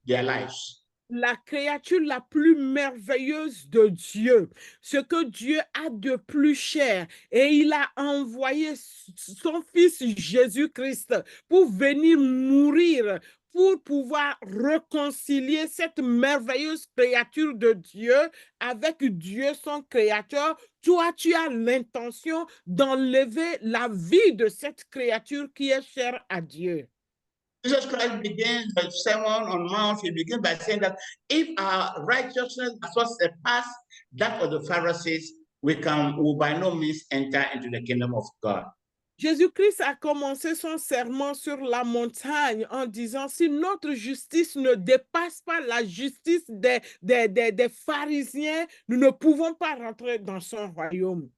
their lives. La créature la plus merveilleuse de Dieu, ce que Dieu a de plus cher, et il a envoyé son fils Jésus-Christ pour venir mourir, pour pouvoir réconcilier cette merveilleuse créature de Dieu avec Dieu son créateur. Toi, tu as l'intention d'enlever la vie de cette créature qui est chère à Dieu. Jesus Christ begins the Sermon on Mount. He begins by saying that if our righteousness does not surpass that of the Pharisees, we will by no means enter into the kingdom of God. Jésus-Christ a commencé son sermon sur la montagne en disant, si notre justice ne dépasse pas la justice des pharisiens, nous ne pouvons pas rentrer dans son royaume.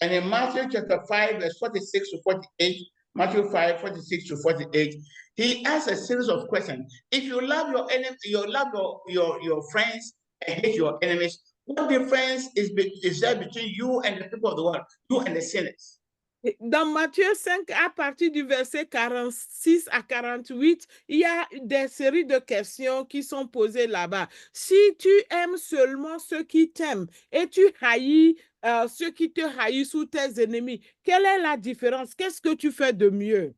And in Matthew chapter 5, verse 46 to 48, Matthew 5, 46 to 48, he asks a series of questions. If you love your enemy, you love your friends and hate your enemies, what difference is there between you and the people of the world, you and the sinners? Dans Matthieu 5, à partir du verset 46 à 48, il y a des séries de questions qui sont posées là-bas. Si tu aimes seulement ceux qui t'aiment et tu haïs ceux qui te haïssent ou tes ennemis, quelle est la différence? Qu'est-ce que tu fais de mieux?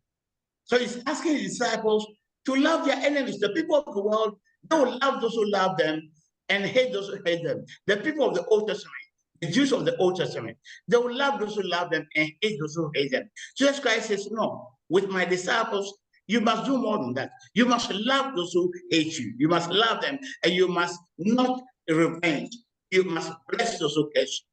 So he's asking his disciples to love their enemies. The people of the world don't love those who love them and hate those who hate them. The people of the Old Testament, the Jews of the Old Testament, they will love those who love them and hate those who hate them. Jesus Christ says, no, with my disciples, you must do more than that. You must love those who hate you. You must love them and you must not revenge. You must bless those who hate you.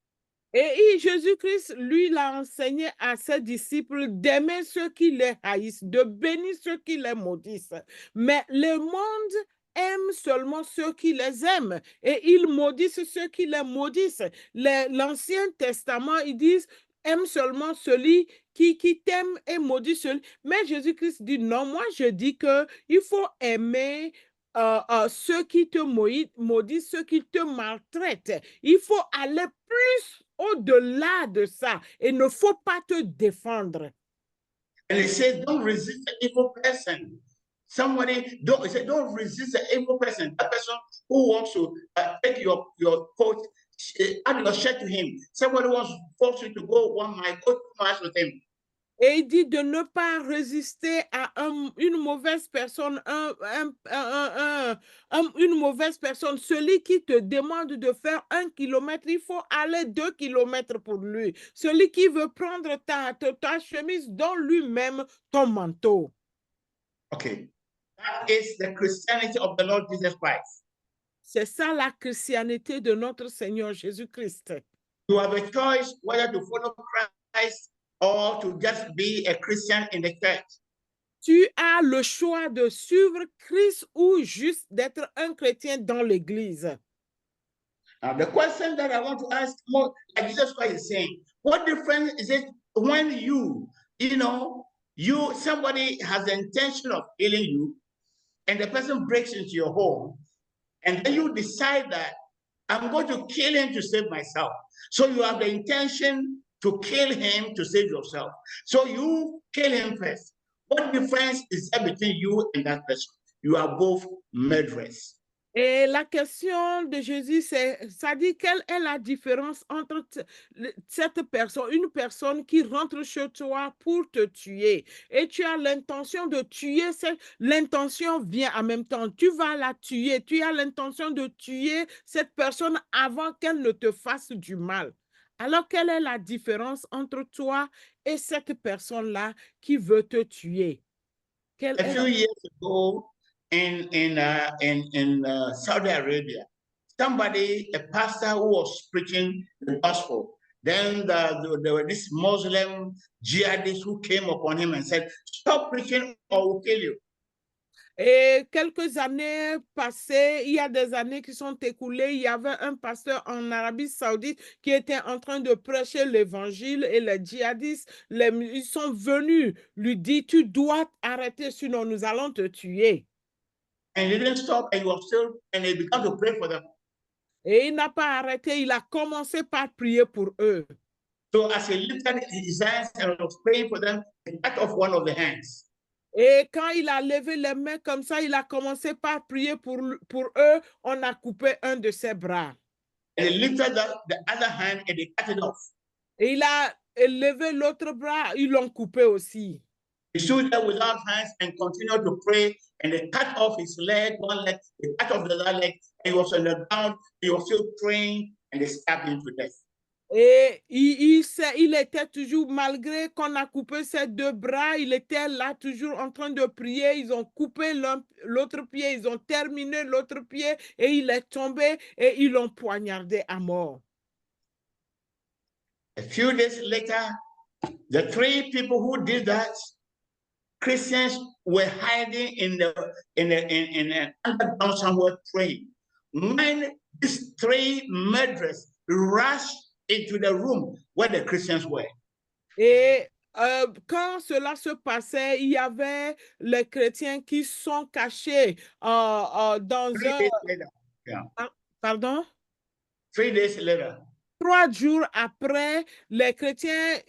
Et Jésus-Christ, lui, l'a enseigné à ses disciples d'aimer ceux qui les haïssent, de bénir ceux qui les maudissent. Mais le monde aime seulement ceux qui les aiment et ils maudissent ceux qui les maudissent. L'Ancien Testament, ils disent, aime seulement celui qui t'aime et maudit celui. Mais Jésus-Christ dit, non, moi je dis qu'il faut aimer ceux qui te maudissent, ceux qui te maltraitent. Il faut aller plus au-delà de ça et ne faut pas te défendre. And he says, don't resist the evil person. Don't resist the evil person. That person who wants to take your coat, add your shirt to him. Somebody wants to force you to go 1 mile, go 2 miles with him. Et il dit de ne pas résister à une mauvaise personne, une mauvaise personne. Celui qui te demande de faire 1 kilomètre, il faut aller 2 kilomètres pour lui. Celui qui veut prendre ta chemise, donne lui-même ton manteau. Okay. That is the Christianity of the Lord Jesus Christ. C'est ça la christianité de notre Seigneur Jésus-Christ. You have a choice whether to follow Christ or to just be a Christian in the church. Tu as le choix de suivre Christ ou juste d'être un chrétien dans l'église. Now, the question that I want to ask, more, like Jesus Christ is saying, what difference is it when somebody has the intention of killing you, and the person breaks into your home, and then you decide that I'm going to kill him to save myself. So you have the intention to kill him to save yourself. So you kill him first. What difference is there between you and that person? You are both murderers. Et la question de Jésus, ça dit quelle est la différence entre cette personne, une personne qui rentre chez toi pour te tuer et tu as l'intention de tuer, l'intention vient en même temps, tu vas la tuer, tu as l'intention de tuer cette personne avant qu'elle ne te fasse du mal. Alors, quelle est la différence entre toi et cette personne-là qui veut te tuer? A few years ago, in Saudi Arabia, a pastor who was preaching the gospel. Then there were these Muslim jihadists who came upon him and said, "Stop preaching or we'll kill you." Et quelques années passées, il y a des années qui sont écoulées, il y avait un pasteur en Arabie Saoudite qui était en train de prêcher l'évangile et les djihadistes, ils sont venus lui dire, tu dois arrêter, sinon nous allons te tuer. And he didn't stop, and he began to pray for them. Et il n'a pas arrêté, il a commencé par prier pour eux. So as he lifted his hands and was praying for them, he cut off one of the hands. Et quand il a levé les mains comme ça, il a commencé par prier pour eux, on a coupé un de ses bras. And he lifted the other hand and he cut it off. Et il a levé l'autre bras, ils l'ont coupé aussi. He stood there without hands and continued to pray, and they cut off his leg, one leg, they cut off the other leg, and he was on the ground, he was still praying, and they stabbed him to death. Et il était toujours, malgré qu'on a coupé ses deux bras, il était là toujours en train de prier. Ils ont coupé l'autre pied, ils ont terminé l'autre pied et il est tombé et ils l'ont poignardé à mort. A few days later, the 3 people who did that, Christians were hiding in an underground somewhere praying. When these 3 murderers rushed into the room where the Christians were. Et quand cela se passait, il y avait les chrétiens qui sont cachés dans 3 days later. Yeah. Pardon? 3 days later. 3 jours après, les chrétiens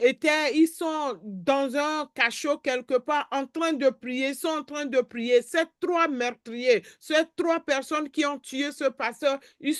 ils sont dans un cachot quelque part en train de prier, ils sont en train de prier. Ces 3 meurtriers, ces 3 personnes qui ont tué ce pasteur, ils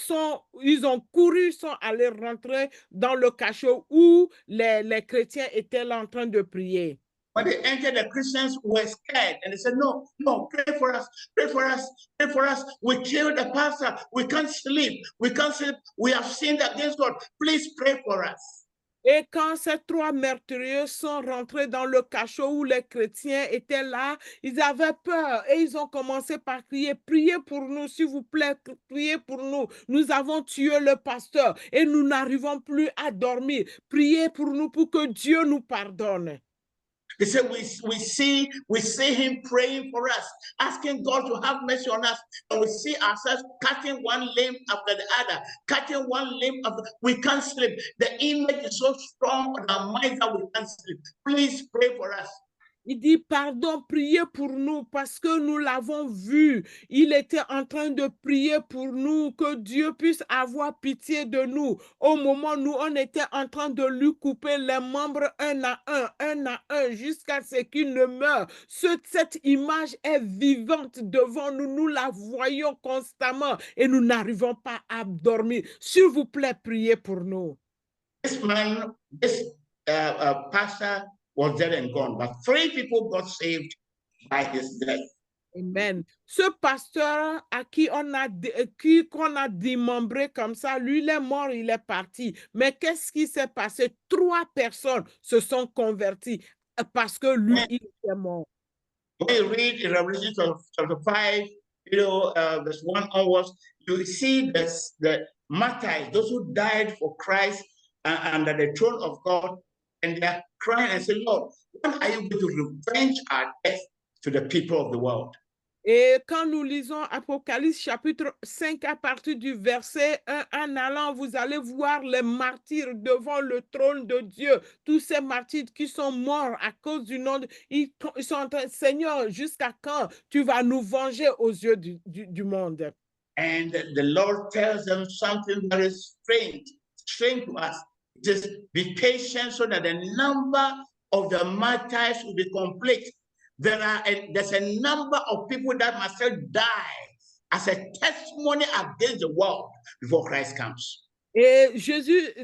ont couru, ils sont allés rentrer dans le cachot où les chrétiens étaient là en train de prier. When they entered, the Christians were scared and they said, no, pray for us, pray for us, pray for us. We killed the pastor. We can't sleep. We can't sleep. We have sinned against God. Please pray for us. Et quand ces 3 meurtriers sont rentrés dans le cachot où les chrétiens étaient là, ils avaient peur et ils ont commencé par crier, priez pour nous, s'il vous plaît, priez pour nous. Nous avons tué le pasteur et nous n'arrivons plus à dormir. Priez pour nous pour que Dieu nous pardonne. They said, we see him praying for us, asking God to have mercy on us. And we see ourselves cutting one limb after the other, cutting one limb after. We can't sleep. The image is so strong on our minds that we can't sleep. Please pray for us. Il dit, pardon, priez pour nous parce que nous l'avons vu. Il était en train de prier pour nous, que Dieu puisse avoir pitié de nous. Au moment où on était en train de lui couper les membres un à un, jusqu'à ce qu'il ne meure. Cette image est vivante devant nous. Nous la voyons constamment et nous n'arrivons pas à dormir. S'il vous plaît, priez pour nous. This man, this pastor, was dead and gone, but 3 people got saved by his death. Amen. Ce pasteur à qui qu'on a démembré comme ça, lui, il est mort, il est parti. Mais qu'est-ce qui s'est passé? 3 personnes se sont converties parce que lui, il est mort. When you read in Revelation chapter 5, verse 1 onwards, you see the martyrs, those who died for Christ under the throne of God, and they are crying and saying, Lord, when are you going to revenge our death to the people of the world? Et quand nous lisons Apocalypse chapitre 5 à partir du verset 1, en allant, vous allez voir les martyrs devant le trône de Dieu. Tous ces martyrs qui sont morts à cause du nom, ils sont en train, Seigneur, jusqu'à quand tu vas nous venger aux yeux du monde? And the Lord tells them something that is strange to us. It is, be patient so that the number of the martyrs will be complete. There's a number of people that must still die as a testimony against the world before Christ comes. Et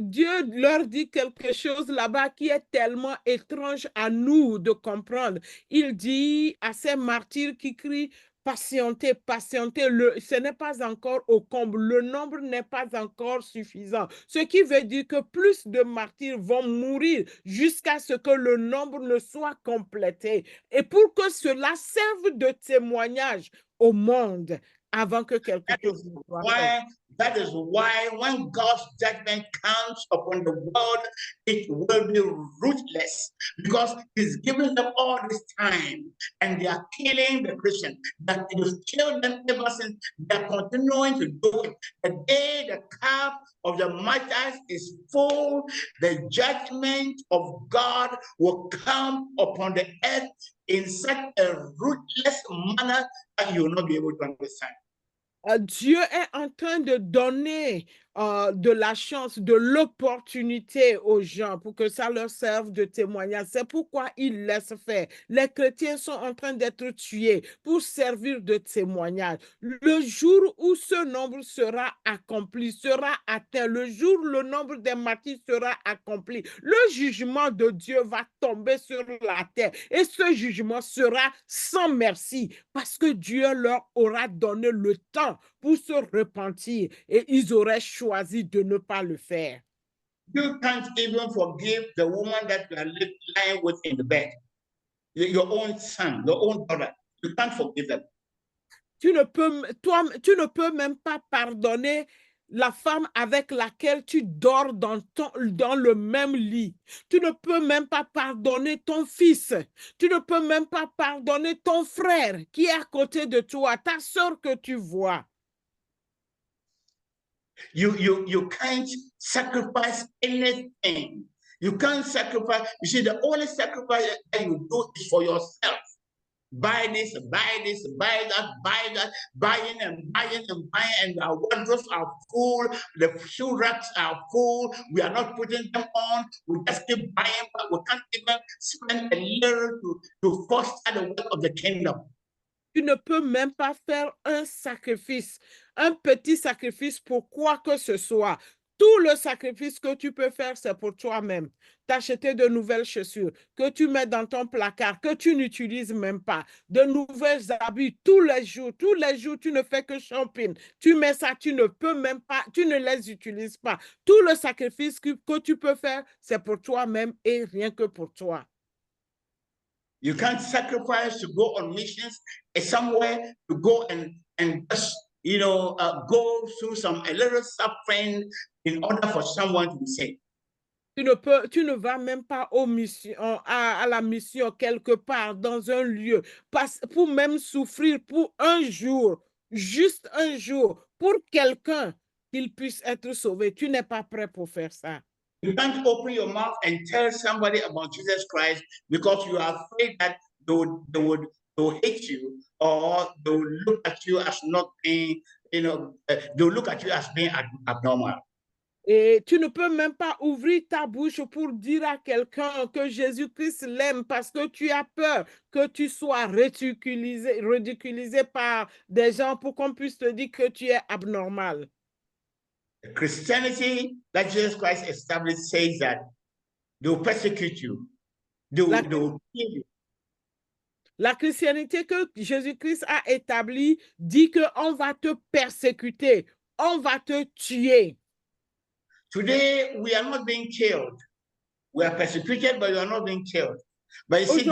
Dieu leur dit quelque chose là-bas qui est tellement étrange à nous de comprendre. Il dit à ces martyrs qui crient, patientez, patientez, ce n'est pas encore au comble, le nombre n'est pas encore suffisant. Ce qui veut dire que plus de martyrs vont mourir jusqu'à ce que le nombre ne soit complété. Et pour que cela serve de témoignage au monde avant que quelque chose ne soit fait. That is why when God's judgment comes upon the world, it will be ruthless, because he's given them all this time and they are killing the Christians. That you've killed them ever since, they're continuing to do it. The day the cup of the martyrs is full, the judgment of God will come upon the earth in such a ruthless manner that you will not be able to understand. Dieu est en train de donner de la chance, de l'opportunité aux gens pour que ça leur serve de témoignage. C'est pourquoi il laisse faire. Les chrétiens sont en train d'être tués pour servir de témoignage. Le jour où ce nombre sera accompli, sera atteint, le jour où le nombre des martyrs sera accompli, le jugement de Dieu va tomber sur la terre. Et ce jugement sera sans merci parce que Dieu leur aura donné le temps pour se repentir et ils auraient choisi de ne pas le faire. You can't even forgive the woman that you are lying with in the bed, your own son, your own daughter. You can't forgive them. Tu ne peux même pas pardonner la femme avec laquelle tu dors dans le même lit. Tu ne peux même pas pardonner ton fils. Tu ne peux même pas pardonner ton frère qui est à côté de toi, ta soeur que tu vois. You can't sacrifice anything. You can't sacrifice. You see, the only sacrifice that you do is for yourself. Buy this, buy that, buying and buying, and our wardrobes are full, the shoe racks are full, we are not putting them on, we just keep buying, but we can't even spend a little to foster the work of the kingdom. Tu ne peux même pas faire un sacrifice, un petit sacrifice pour quoi que ce soit. Tout le sacrifice que tu peux faire, c'est pour toi-même. T'acheter de nouvelles chaussures que tu mets dans ton placard, que tu n'utilises même pas. De nouvelles habits tous les jours, tu ne fais que shopping. Tu mets ça, tu ne peux même pas, tu ne les utilises pas. Tout le sacrifice que tu peux faire, c'est pour toi-même et rien que pour toi. You can't sacrifice to go on missions somewhere, to go and just, go through a little suffering in order for someone to be saved. Tu ne vas même pas à la mission quelque part dans un lieu pour même souffrir pour un jour, juste un jour, pour quelqu'un qu'il puisse être sauvé. Tu n'es pas prêt pour faire ça. You can't open your mouth and tell somebody about Jesus Christ because you are afraid that they would hate you, or they will look at you as not being, they'll look at you as being abnormal. Et tu ne peux même pas ouvrir ta bouche pour dire à quelqu'un que Jésus-Christ l'aime parce que tu as peur que tu sois ridiculisé par des gens pour qu'on puisse te dire que tu es abnormal. The Christianity that Jesus Christ established says that they will persecute you. They La, will, they will kill you. la chrétienté que Jésus-Christ a établie dit qu'on va te persécuter, on va te tuer. Today, we are not being killed. We are persecuted, but we are not being killed. But you see,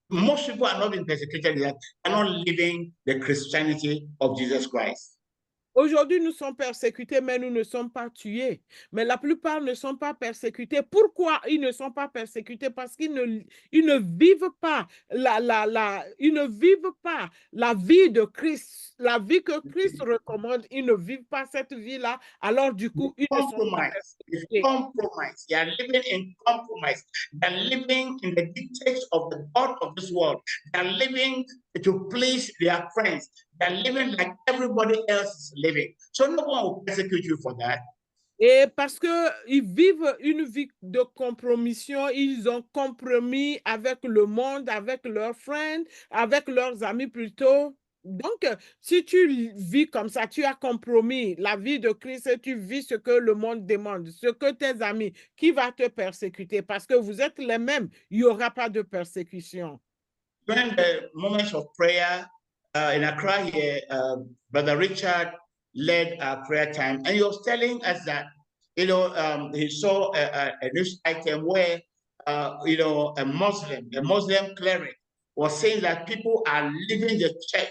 most people are not being persecuted, they are not living the Christianity of Jesus Christ. Aujourd'hui, nous sommes persécutés, mais nous ne sommes pas tués. Mais la plupart ne sont pas persécutés. Pourquoi ils ne sont pas persécutés? Parce qu'ils ne vivent pas ils ne vivent pas la vie de Christ, la vie que Christ recommande. Ils ne vivent pas cette vie-là. Alors, du coup, ils ne sont pas persécutés. Compromise. They are living in compromise. They are living in the dictates of the God of this world. They are living to please their friends. They are living like everybody else is living. So no one will persecute you for that. Et parce qu'ils vivent une vie de compromission, ils ont compromis avec le monde, avec leurs friends, avec leurs amis plutôt. Donc, si tu vis comme ça, tu as compromis la vie de Christ et tu vis ce que le monde demande, ce que tes amis, qui va te persécuter? Parce que vous êtes les mêmes, il n'y aura pas de persécution. During the moments of prayer in Accra here, Brother Richard led our prayer time, and he was telling us that, he saw a news item where, a Muslim cleric was saying that people are leaving the church,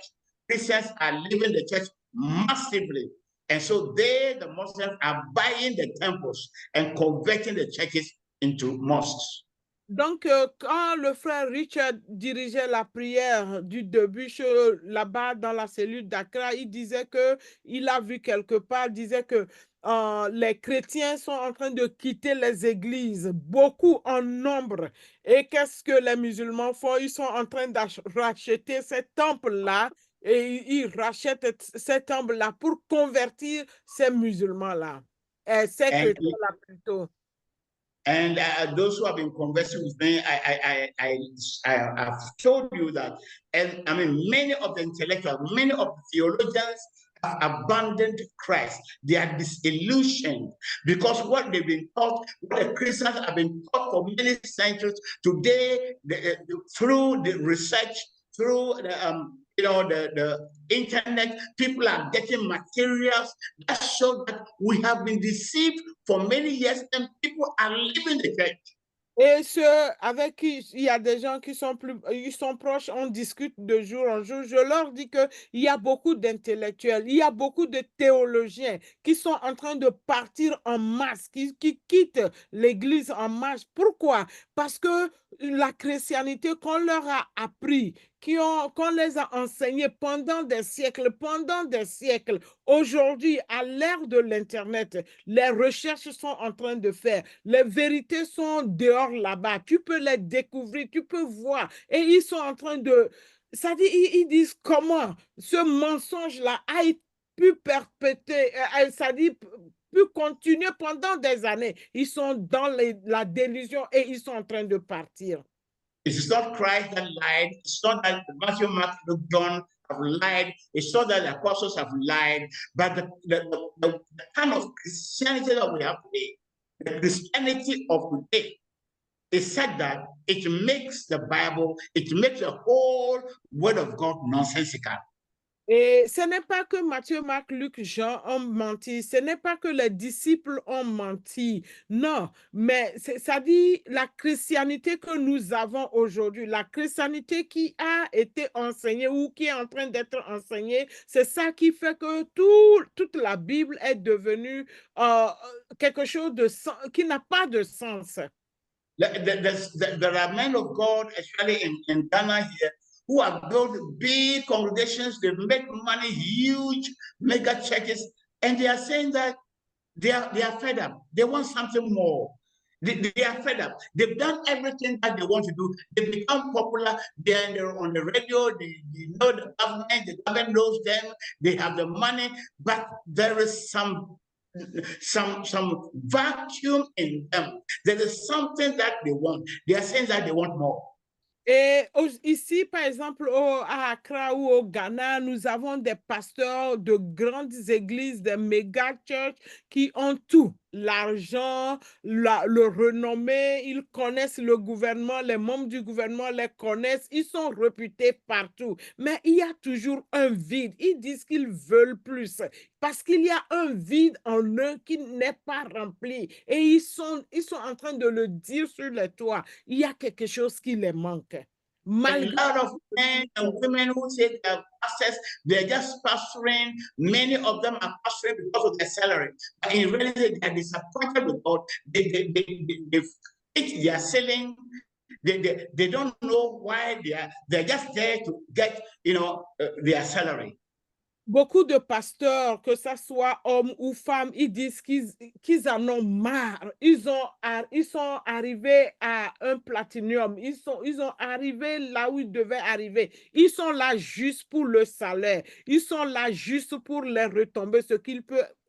Christians are leaving the church massively. And so the Muslims, are buying the temples and converting the churches into mosques. Donc, quand le frère Richard dirigeait la prière du début là-bas dans la cellule d'Accra, il disait qu'il a vu quelque part, disait que les chrétiens sont en train de quitter les églises, beaucoup en nombre. Et qu'est-ce que les musulmans font? Ils sont en train de racheter ces temples-là et ils rachètent ces temples-là pour convertir ces musulmans-là, ces chrétiens-là plutôt. And those who have been conversing with me, I've told you that, and I mean, many of the intellectuals, many of the theologians have abandoned Christ. They are disillusioned because what they've been taught, what the Christians have been taught for many centuries, today, through the research, through the internet, people are getting materials that show that we have been deceived for many years and people are leaving the church. Et ceux avec qui il y a des gens qui sont ils sont proches, on discute de jour en jour. Je leur dis qu'il y a beaucoup d'intellectuels, il y a beaucoup de théologiens qui sont en train de partir en masse, qui quittent l'Église en masse. Pourquoi? Parce que la chrétienté qu'on leur a appris, qu'on les a enseignés pendant des siècles, aujourd'hui, à l'ère de l'Internet, les recherches sont en train de faire. Les vérités sont dehors là-bas. Tu peux les découvrir, tu peux voir. Et ils sont en train de... Ça dit, ils disent comment ce mensonge-là a pu perpétuer, ça dit, pu continuer pendant des années. Ils sont dans la délusion et ils sont en train de partir. It's not Christ that lied. It's not that Matthew, Mark, Luke, John have lied. It's not that the apostles have lied. But the kind of Christianity that we have today, the Christianity of today, is said that it makes the Bible, it makes the whole Word of God nonsensical. Et ce n'est pas que Matthieu, Marc, Luc, Jean ont menti, ce n'est pas que les disciples ont menti, non, mais ça dit la chrétienté que nous avons aujourd'hui, la chrétienté qui a été enseignée ou qui est en train d'être enseignée, c'est ça qui fait que toute la Bible est devenue quelque chose qui n'a pas de sens. There are men of God, especially in Ghana here, who have built big congregations, they make money, huge mega churches, and they are saying that they are fed up. They want something more. They are fed up. They've done everything that they want to do. They become popular. They're on the radio. They know the government knows them. They have the money, but there is some vacuum in them. There is something that they want. They are saying that they want more. Et ici, par exemple, à Accra ou au Ghana, nous avons des pasteurs de grandes églises, des méga churches qui ont tout. l'argent, le renommée, ils connaissent le gouvernement, les membres du gouvernement les connaissent, ils sont réputés partout. Mais il y a toujours un vide. Ils disent qu'ils veulent plus parce qu'il y a un vide en eux qui n'est pas rempli. Et ils sont en train de le dire sur les toits. Il y a quelque chose qui les manque. A Malgré lot of men and women who say they are pastors, they're just pastoring. Many of them are pastoring because of their salary. But in reality, they are disappointed with God. They think they are selling. They don't know why they're just there to get their salary. beaucoup de pasteurs, que ce soit hommes ou femmes, ils disent qu'ils en ont marre. Ils sont arrivés à un platinum. Ils sont arrivés là où ils devaient arriver. Ils sont là juste pour le salaire. Ils sont là juste pour les retombées, ce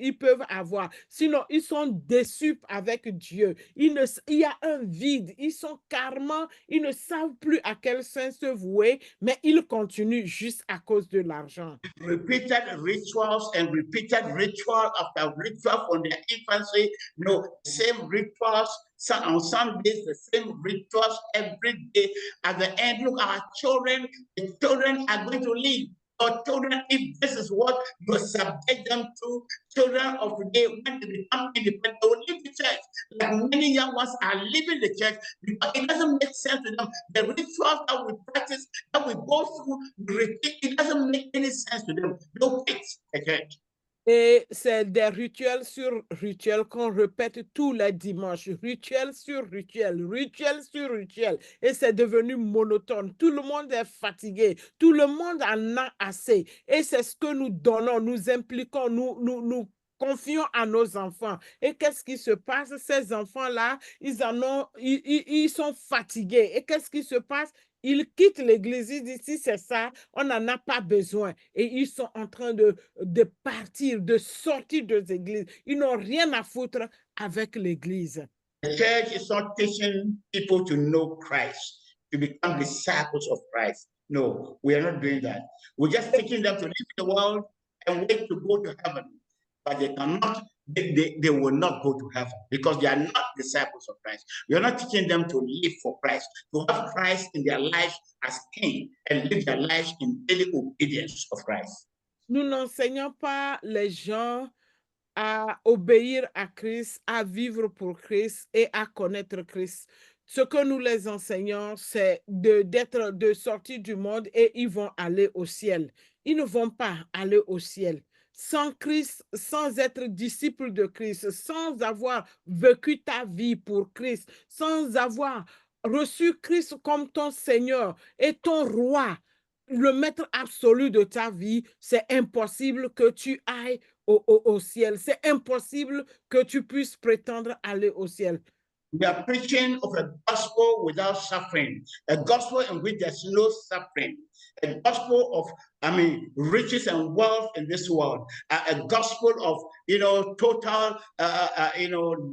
ils peuvent avoir. Sinon, ils sont déçus avec Dieu. Il y a un vide. Ils sont carrément, ils ne savent plus à quel sens se vouer, mais ils continuent juste à cause de l'argent. Repeated rituals and repeated ritual after ritual from their infancy, same rituals. On Sundays, the same rituals every day. At the end, look, our children, the children are going to leave. Our children, if this is what you subject them to, children of today, when they become independent, they will leave the church. Like many young ones are leaving the church because it doesn't make sense to them. The rituals that we practice, that we go through, it doesn't make any sense to them. They'll quit the church. Et c'est des rituels sur rituels qu'on répète tous les dimanches, rituel sur rituel, rituel sur rituel. Et c'est devenu monotone. Tout le monde est fatigué. Tout le monde en a assez. Et c'est ce que nous donnons, nous impliquons, nous confions à nos enfants. Et qu'est-ce qui se passe? Ces enfants-là, ils sont fatigués. Et qu'est-ce qui se passe? Ils quittent l'église, ils disent, si c'est ça, on n'en a pas besoin. Et ils sont en train de partir, de sortir des églises. Ils n'ont rien à foutre avec l'église. The church is not teaching people to know Christ, to become disciples of Christ. No, we are not doing that. We're just teaching them to live in the world and wait to go to heaven. But they cannot, they will not go to heaven because they are not disciples of Christ. We are not teaching them to live for Christ, to have Christ in their lives as king and live their lives in daily obedience of Christ. Nous n'enseignons pas les gens à obéir à Christ, à vivre pour Christ et à connaître Christ. Ce que nous les enseignons, c'est de sortir du monde et ils vont aller au ciel. Ils ne vont pas aller au ciel. Sans Christ, sans être disciple de Christ, sans avoir vécu ta vie pour Christ, sans avoir reçu Christ comme ton Seigneur et ton roi, le maître absolu de ta vie, c'est impossible que tu ailles au ciel. C'est impossible que tu puisses prétendre aller au ciel. We are preaching of a gospel without suffering, a gospel in which there's no suffering, a gospel of, riches and wealth in this world, a gospel of, total,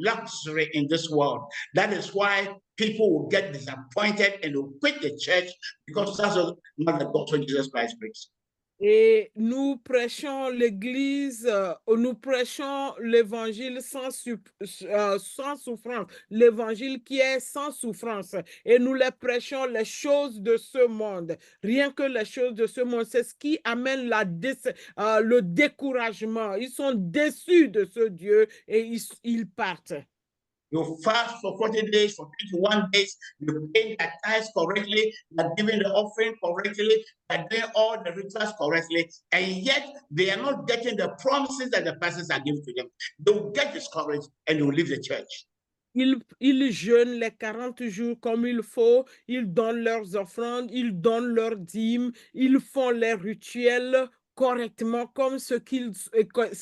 luxury in this world. That is why people will get disappointed and will quit the church because that's not the gospel Jesus Christ preached. Et nous prêchons l'Église, nous prêchons l'Évangile sans souffrance, l'Évangile qui est sans souffrance. Et nous les prêchons les choses de ce monde. Rien que les choses de ce monde, c'est ce qui amène le découragement. Ils sont déçus de ce Dieu et ils partent. You fast for 40 days, for 21 days, you pay the tithes correctly, you're giving the offering correctly, you're doing all the rituals correctly, and yet they are not getting the promises that the pastors are giving to them. They will get discouraged and they will leave the church. Ils jeûnent les 40 jours comme il faut, ils donnent leurs offrandes, ils donnent leurs dîmes, ils font les rituels correctement comme ce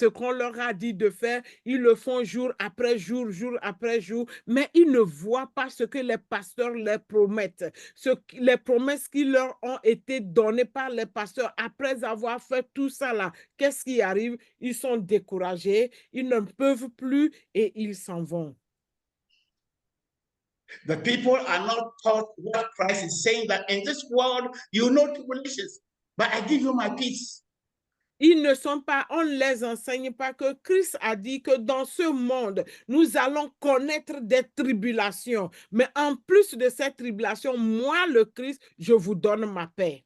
qu'on leur a dit de faire. Ils le font jour après jour, jour après jour, mais ils ne voient pas ce que les pasteurs leur promettent. Les promesses qui leur ont été données par les pasteurs après avoir fait tout ça là. Qu'est-ce qui arrive? Ils sont découragés, ils ne peuvent plus et ils s'en vont. The people are not taught what Christ is saying, that in this world you know tribulations, but I give you my peace. Ils ne sont pas, on ne les enseigne pas que Christ a dit que dans ce monde, nous allons connaître des tribulations. Mais en plus de ces tribulations, moi, le Christ, je vous donne ma paix.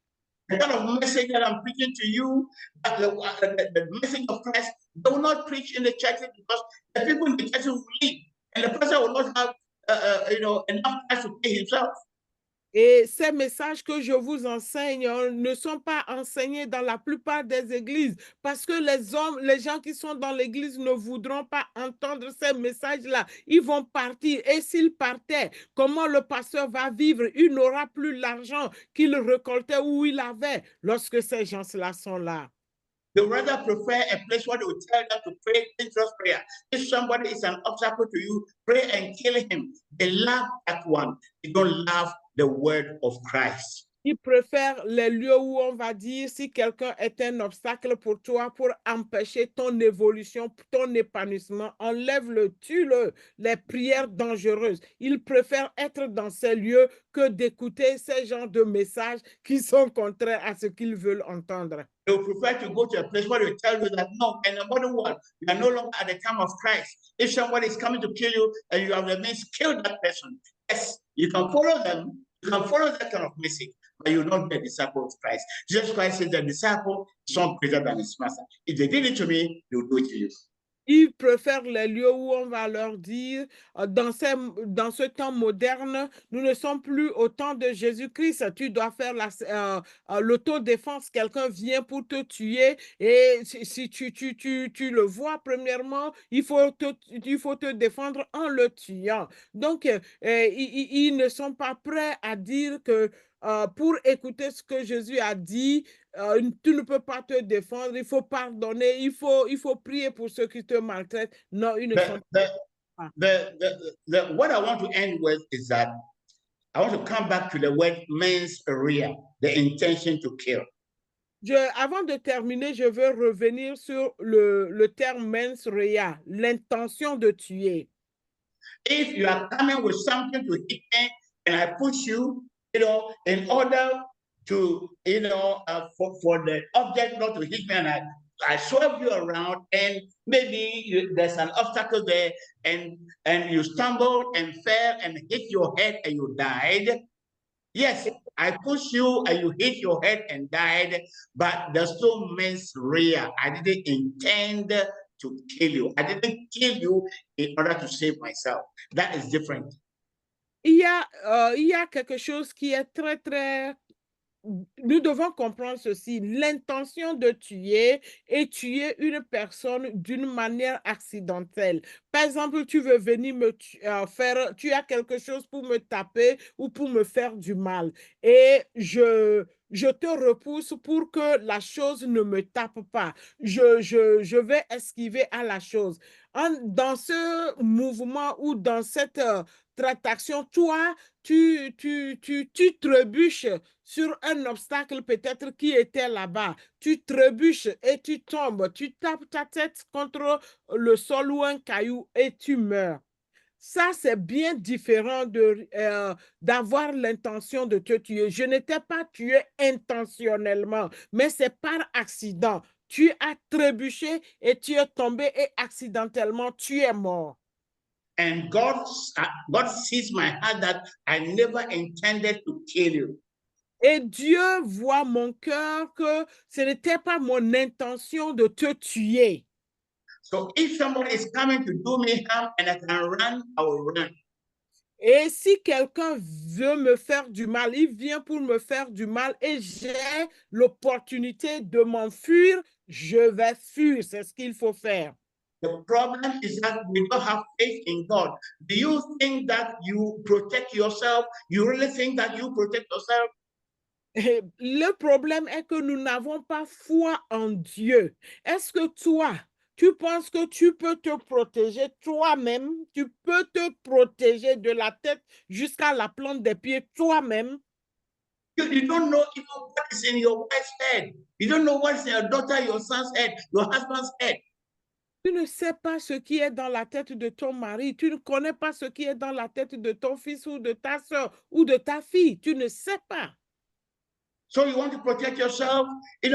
The kind of message that I'm preaching to you, the message of Christ, they will not preach in the churches because the people in the churches will leave, and the person will not have, enough time to pay himself. Et ces messages que je vous enseigne ne sont pas enseignés dans la plupart des églises parce que les gens qui sont dans l'église ne voudront pas entendre ces messages-là. Ils vont partir. Et s'ils partaient, comment le pasteur va vivre? Il n'aura plus l'argent qu'il récoltait ou il avait lorsque ces gens-là sont là. They rather prefer a place where they will tell them to pray dangerous prayer. If somebody is an obstacle to you, pray and kill him. They love that one. They don't love the word of Christ. Ils préfèrent les lieux où on va dire si quelqu'un est un obstacle pour toi, pour empêcher ton évolution, ton épanouissement, enlève-le, tue-le, les prières dangereuses. Ils préfèrent être dans ces lieux que d'écouter ces genres de messages qui sont contraires à ce qu'ils veulent entendre. They would prefer to go to a place where they tell you that no, and no matter what, you are no longer at the time of Christ. If somebody is coming to kill you and you have the means, kill that person. Yes, you can follow them, you can follow that kind of message, but you will not be a disciple of Christ. Jesus Christ says the disciple is not greater than his master. If they did it to me, they will do it to you. Ils préfèrent les lieux où on va leur dire, dans ce temps moderne, nous ne sommes plus au temps de Jésus-Christ. Tu dois faire l'autodéfense. Quelqu'un vient pour te tuer et si tu le vois, premièrement, il faut te défendre en le tuant. Donc, ils ne sont pas prêts à dire que pour écouter ce que Jésus a dit, tu ne peux pas te défendre, il faut pardonner, il faut prier pour ceux qui te maltraitent. Non, ils ne sont pas. What I want to end with is that I want to come back to the word mens rea, the intention to kill. Avant de terminer, je veux revenir sur le terme mens rea, l'intention de tuer. If you are coming with something to hit me and I push you, in order to, for the object not to hit me, and I swerve you around, and maybe there's an obstacle there, and you stumbled and fell and hit your head and you died. Yes, I push you and you hit your head and died, but there's no mens rea. I didn't intend to kill you. I didn't kill you in order to save myself. That is different. Il y a quelque chose qui est très, très... Nous devons comprendre ceci. L'intention de tuer est tuer une personne d'une manière accidentelle. Par exemple, tu veux venir tu as quelque chose pour me taper ou pour me faire du mal. Et je te repousse pour que la chose ne me tape pas. Je vais esquiver à la chose. Dans ce mouvement ou dans cette traction, toi, tu trébuches sur un obstacle peut-être qui était là-bas. Tu trébuches et tu tombes. Tu tapes ta tête contre le sol ou un caillou et tu meurs. Ça, c'est bien différent d'avoir l'intention de te tuer. Je n'étais pas tué intentionnellement, mais c'est par accident. Tu as trébuché et tu es tombé et accidentellement, tu es mort. And God sees my heart that I never intended to kill you. Et Dieu voit mon cœur que ce n'était pas mon intention de te tuer. So if somebody is coming to do me harm and I can run, I will run. Et si quelqu'un veut me faire du mal, il vient pour me faire du mal et j'ai l'opportunité de m'enfuir, je vais fuir. C'est ce qu'il faut faire. The problem is that we don't have faith in God. Do you think that you protect yourself? You really think that you protect yourself? Et le problème est que nous n'avons pas foi en Dieu. Est-ce que toi, tu penses que tu peux te protéger toi-même? Tu peux te protéger de la tête jusqu'à la plante des pieds toi-même? You don't know even what is in your wife's head. You don't know what is in your daughter, your son's head, your husband's head. Tu ne sais pas ce qui est dans la tête de ton mari. Tu ne connais pas ce qui est dans la tête de ton fils ou de ta soeur ou de ta fille. Tu ne sais pas. So you want to protect yourself, from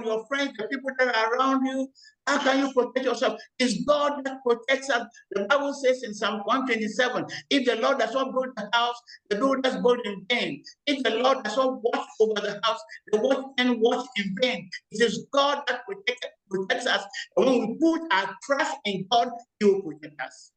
your friends, the people that are around you. How can you protect yourself? It's God that protects us. The Bible says in Psalm 127, if the Lord does not build the house, the builders build in vain. If the Lord does not watch over the house, the watchmen watch in vain. It is God that protects us. And when we put our trust in God, He will protect us.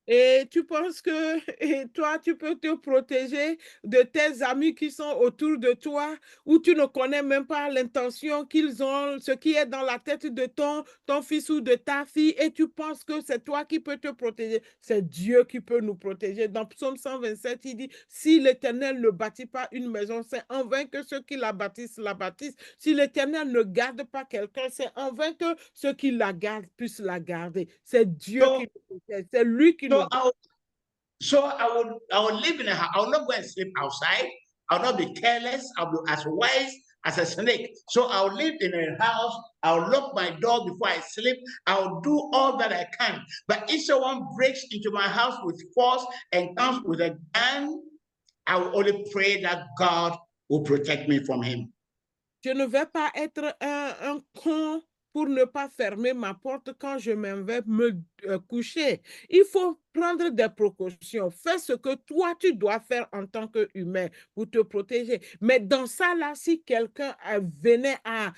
Et tu penses que toi, tu peux te protéger de tes amis qui sont autour de toi, où tu ne connais même pas l'intention qu'ils ont, ce qui est dans la tête de ton fils ou de ta fille, et tu penses que c'est toi qui peux te protéger. C'est Dieu qui peut nous protéger. Dans Psaume 127, il dit, si l'Éternel ne bâtit pas une maison, c'est en vain que ceux qui la bâtissent la bâtissent. Si l'Éternel ne garde pas quelqu'un, c'est en vain que ceux qui la gardent puissent la garder. C'est Dieu qui nous protège. C'est lui qui nous So I will live in a house. I will not go and sleep outside. I will not be careless. I'll be as wise as a snake. So I'll live in a house. I'll lock my door before I sleep. I'll do all that I can. But if someone breaks into my house with force and comes with a gun, I will only pray that God will protect me from him. Je ne vais pas être un con pour ne pas fermer ma porte quand je m'en vais me coucher. Il faut prendre des précautions. Fais ce que toi, tu dois faire en tant qu'humain pour te protéger. Mais dans ça, là, si quelqu'un venait à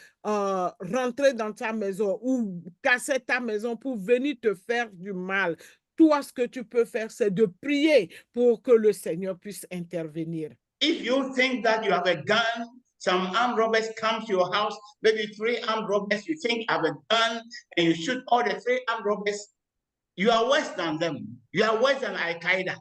rentrer dans ta maison ou casser ta maison pour venir te faire du mal, toi, ce que tu peux faire, c'est de prier pour que le Seigneur puisse intervenir. If you think that you have a gun, some armed robbers come to your house, maybe 3 armed robbers, you think have a gun, and you shoot all the 3 armed robbers, you are worse than them. You are worse than Al-Qaeda.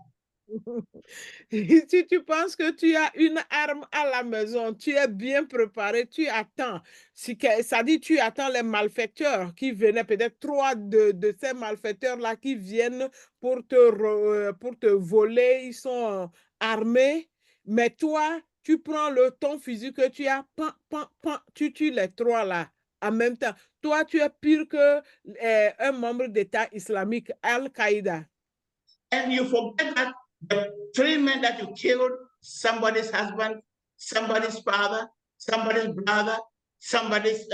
Si tu penses que tu as une arme à la maison, tu es bien préparé, tu attends. Ça dit, tu attends les malfaiteurs qui venaient, peut-être 3 de ces malfaiteurs-là qui viennent pour te voler, ils sont armés. Mais toi, tu prends ton fusil que tu as, tu tues les 3 là en même temps. Toi, tu es pire que un membre d'État islamique, Al-Qaïda. And you forget that the 3 men that you killed, somebody's husband, somebody's father, somebody's brother, somebody's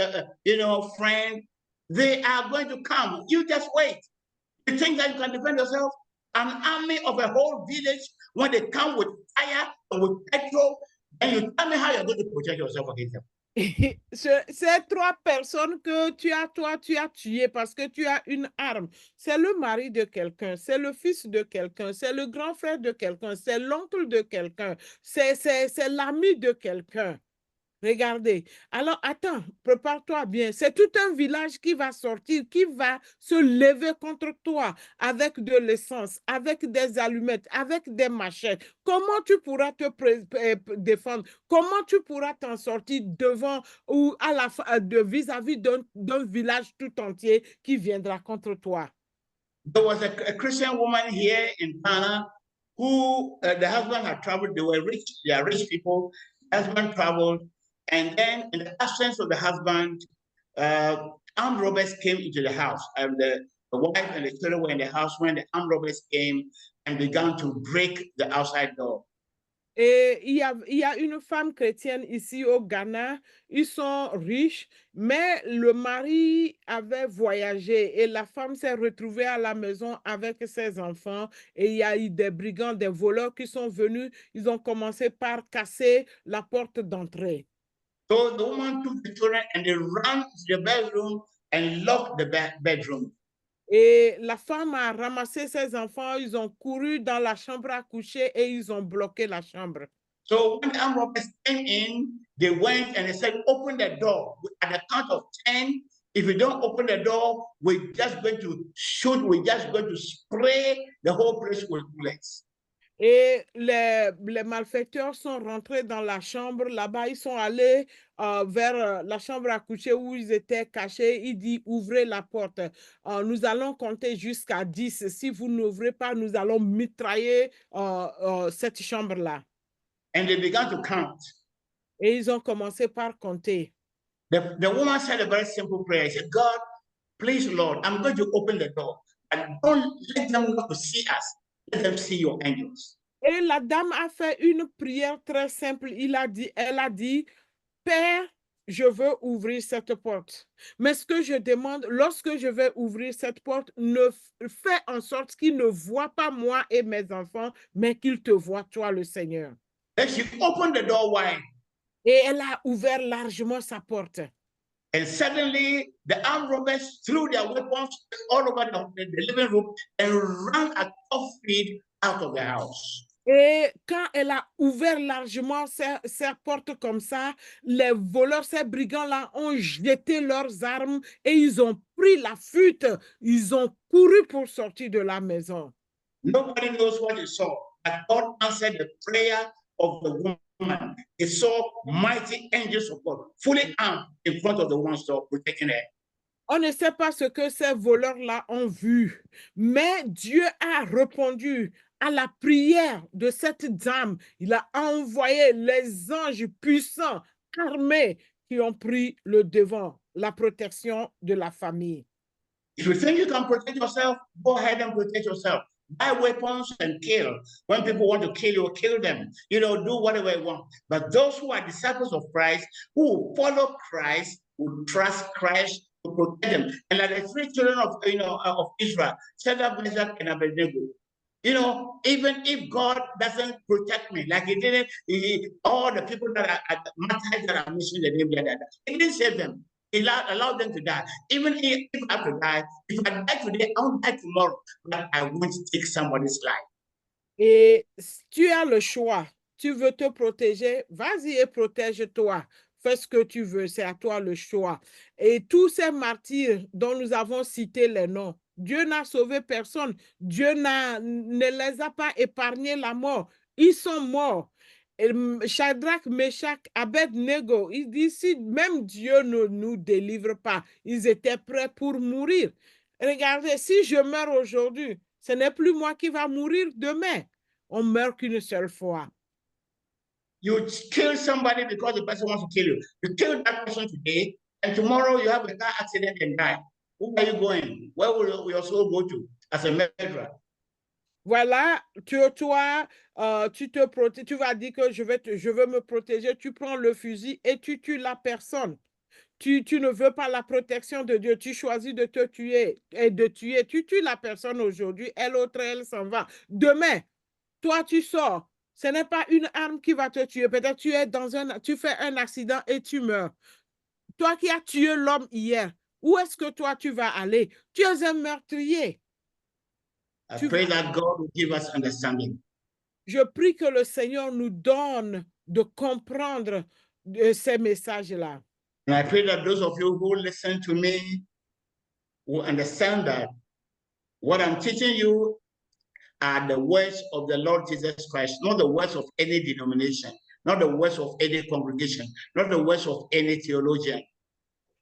friend, they are going to come. You just wait. You think that you can defend yourself? An army of a whole village, when they come with fire and with petrol, and you tell me how you're going to protect yourself against them. Ces 3 personnes que tu as tuées parce que tu as une arme. C'est le mari de quelqu'un, c'est le fils de quelqu'un, c'est le grand frère de quelqu'un, c'est l'oncle de quelqu'un, c'est l'ami de quelqu'un. Regardez. Alors, attends, prépare-toi bien. C'est tout un village qui va sortir, qui va se lever contre toi avec de l'essence, avec des allumettes, avec des machettes. Comment tu pourras te défendre? Comment tu pourras t'en sortir devant ou vis-à-vis d'un village tout entier qui viendra contre toi? There was a Christian woman here in Ghana who the husband had traveled. They were rich. They are rich people. The husband traveled. And then, in the absence of the husband, armed robbers came into the house. And the wife and the children were in the house when the armed robbers came and began to break the outside door. Et il y a une femme chrétienne ici au Ghana, ils sont riches, mais le mari avait voyagé et la femme s'est retrouvée à la maison avec ses enfants et il y a eu des brigands, des voleurs qui sont venus, ils ont commencé par casser la porte d'entrée. So the woman took the children and they ran to the bedroom and locked the bedroom. Et la femme a ramassé ses enfants, ils ont couru dans la chambre à coucher et ils ont bloqué la chambre. So when the armed robbers came in, they went and they said, open the door. At the count of 10, if you don't open the door, we're just going to shoot, we're just going to spray the whole place with bullets. Et les malfaiteurs sont rentrés dans la chambre. Là-bas, ils sont allés vers la chambre à coucher où ils étaient cachés. Il dit, ouvrez la porte. Nous allons compter jusqu'à 10. Si vous n'ouvrez pas, nous allons mitrailler cette chambre-là. And they began to count. Et ils ont commencé par compter. The woman said a very simple prayer. She said, God, please, Lord, I'm going to open the door. And don't let them not to see us. Let them see your angels. Et la dame a fait une prière très simple. Elle a dit, Père, je veux ouvrir cette porte. Mais ce que je demande, lorsque je vais ouvrir cette porte, fais en sorte qu'il ne voit pas moi et mes enfants, mais qu'il te voit, toi, le Seigneur. Then she opened the door wide. Et elle a ouvert largement sa porte. And suddenly, the armed robbers threw their weapons all over the living room and ran at top speed out of the house. Et quand elle a ouvert largement ses portes comme ça, les voleurs, ces brigands-là ont jeté leurs armes et ils ont pris la fuite. Ils ont couru pour sortir de la maison. Nobody knows what they saw, but God answered the prayer of the woman. They saw mighty angels of God, fully armed in front of the woman's door, protecting her. On ne sait pas ce que ces voleurs-là ont vu, mais Dieu a répondu à la prière de cette dame. Il a envoyé les anges puissants, armés, qui ont pris le devant, la protection de la famille. If you think you can protect yourself, go ahead and protect yourself. Buy weapons and kill. When people want to kill you, kill them. You know, do whatever you want. But those who are disciples of Christ, who follow Christ, who trust Christ to protect them. And like the three children of Israel, Shadrach, Meshach, and Abednego. You know, even if God doesn't protect me, like He didn't, all the people that are martyrs that are missing the name, He didn't save them. He allowed them to die. Even if I have to die, if I die today, I won't die tomorrow, but I won't take somebody's life. Et tu as le choix. Tu veux te protéger, vas-y et protège-toi. Fais ce que tu veux, c'est à toi le choix. Et tous ces martyrs dont nous avons cité les noms, Dieu n'a sauvé personne. Dieu ne les a pas épargnés la mort. Ils sont morts. Shadrach, Meshach, Abednego, il dit si même Dieu ne nous délivre pas, ils étaient prêts pour mourir. Regardez, si je meurs aujourd'hui, ce n'est plus moi qui va mourir demain. On meurt qu'une seule fois. You kill somebody because the person wants to kill you. You kill that person today, and tomorrow you have a car accident and die. Where are you going? Where will your soul go to as a murderer? Voilà, tu te protèges, tu vas dire que je veux me protéger, tu prends le fusil et tu tues la personne. Tu ne veux pas la protection de Dieu, tu choisis de te tuer et de tuer. Tu tues la personne aujourd'hui, elle s'en va. Demain, toi, tu sors. Ce n'est pas une arme qui va te tuer. Peut-être tu fais un accident et tu meurs. Toi qui as tué l'homme hier, où est-ce que toi tu vas aller? Tu es un meurtrier. I pray that God will give us understanding. Je prie que le Seigneur nous donne de comprendre ces messages-là. And I pray that those of you who listen to me will understand that what I'm teaching you are the words of the Lord Jesus Christ, not the words of any denomination, not the words of any congregation, not the words of any theologian.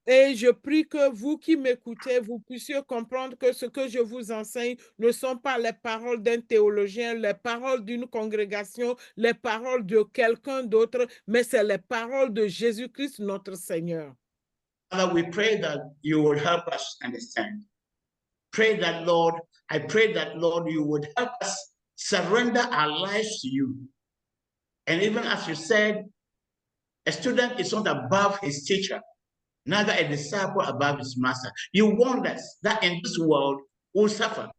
Et je prie que vous qui m'écoutez, vous puissiez comprendre que ce que je vous enseigne ne sont pas les paroles d'un théologien, les paroles d'une congrégation, les paroles de quelqu'un d'autre, mais c'est les paroles de Jésus-Christ, notre Seigneur. Father, we pray that you will help us understand. Pray that, Lord, I pray that, Lord, you would help us surrender our lives to you. And even as you said, a student is not above his teacher, neither a disciple above his master. You warned us that in this world will suffer.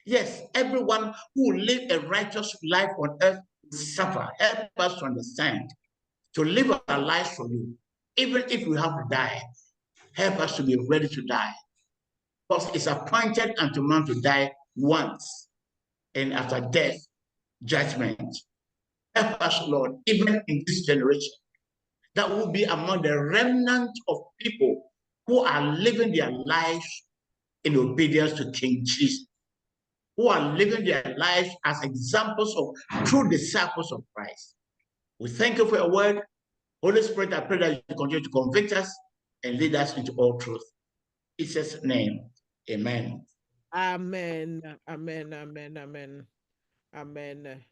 Yes, everyone who will live a righteous life on earth will suffer. Help us to understand, to live our lives for you. Even if we have to die, help us to be ready to die. Because it's appointed unto man to die once, and after death, judgment. Help us, Lord, even in this generation, that will be among the remnant of people who are living their lives in obedience to King Jesus, who are living their lives as examples of true disciples of Christ. We thank you for your word. Holy Spirit, I pray that you continue to convict us and lead us into all truth. In Jesus' name, amen. Amen, amen, amen, amen, amen.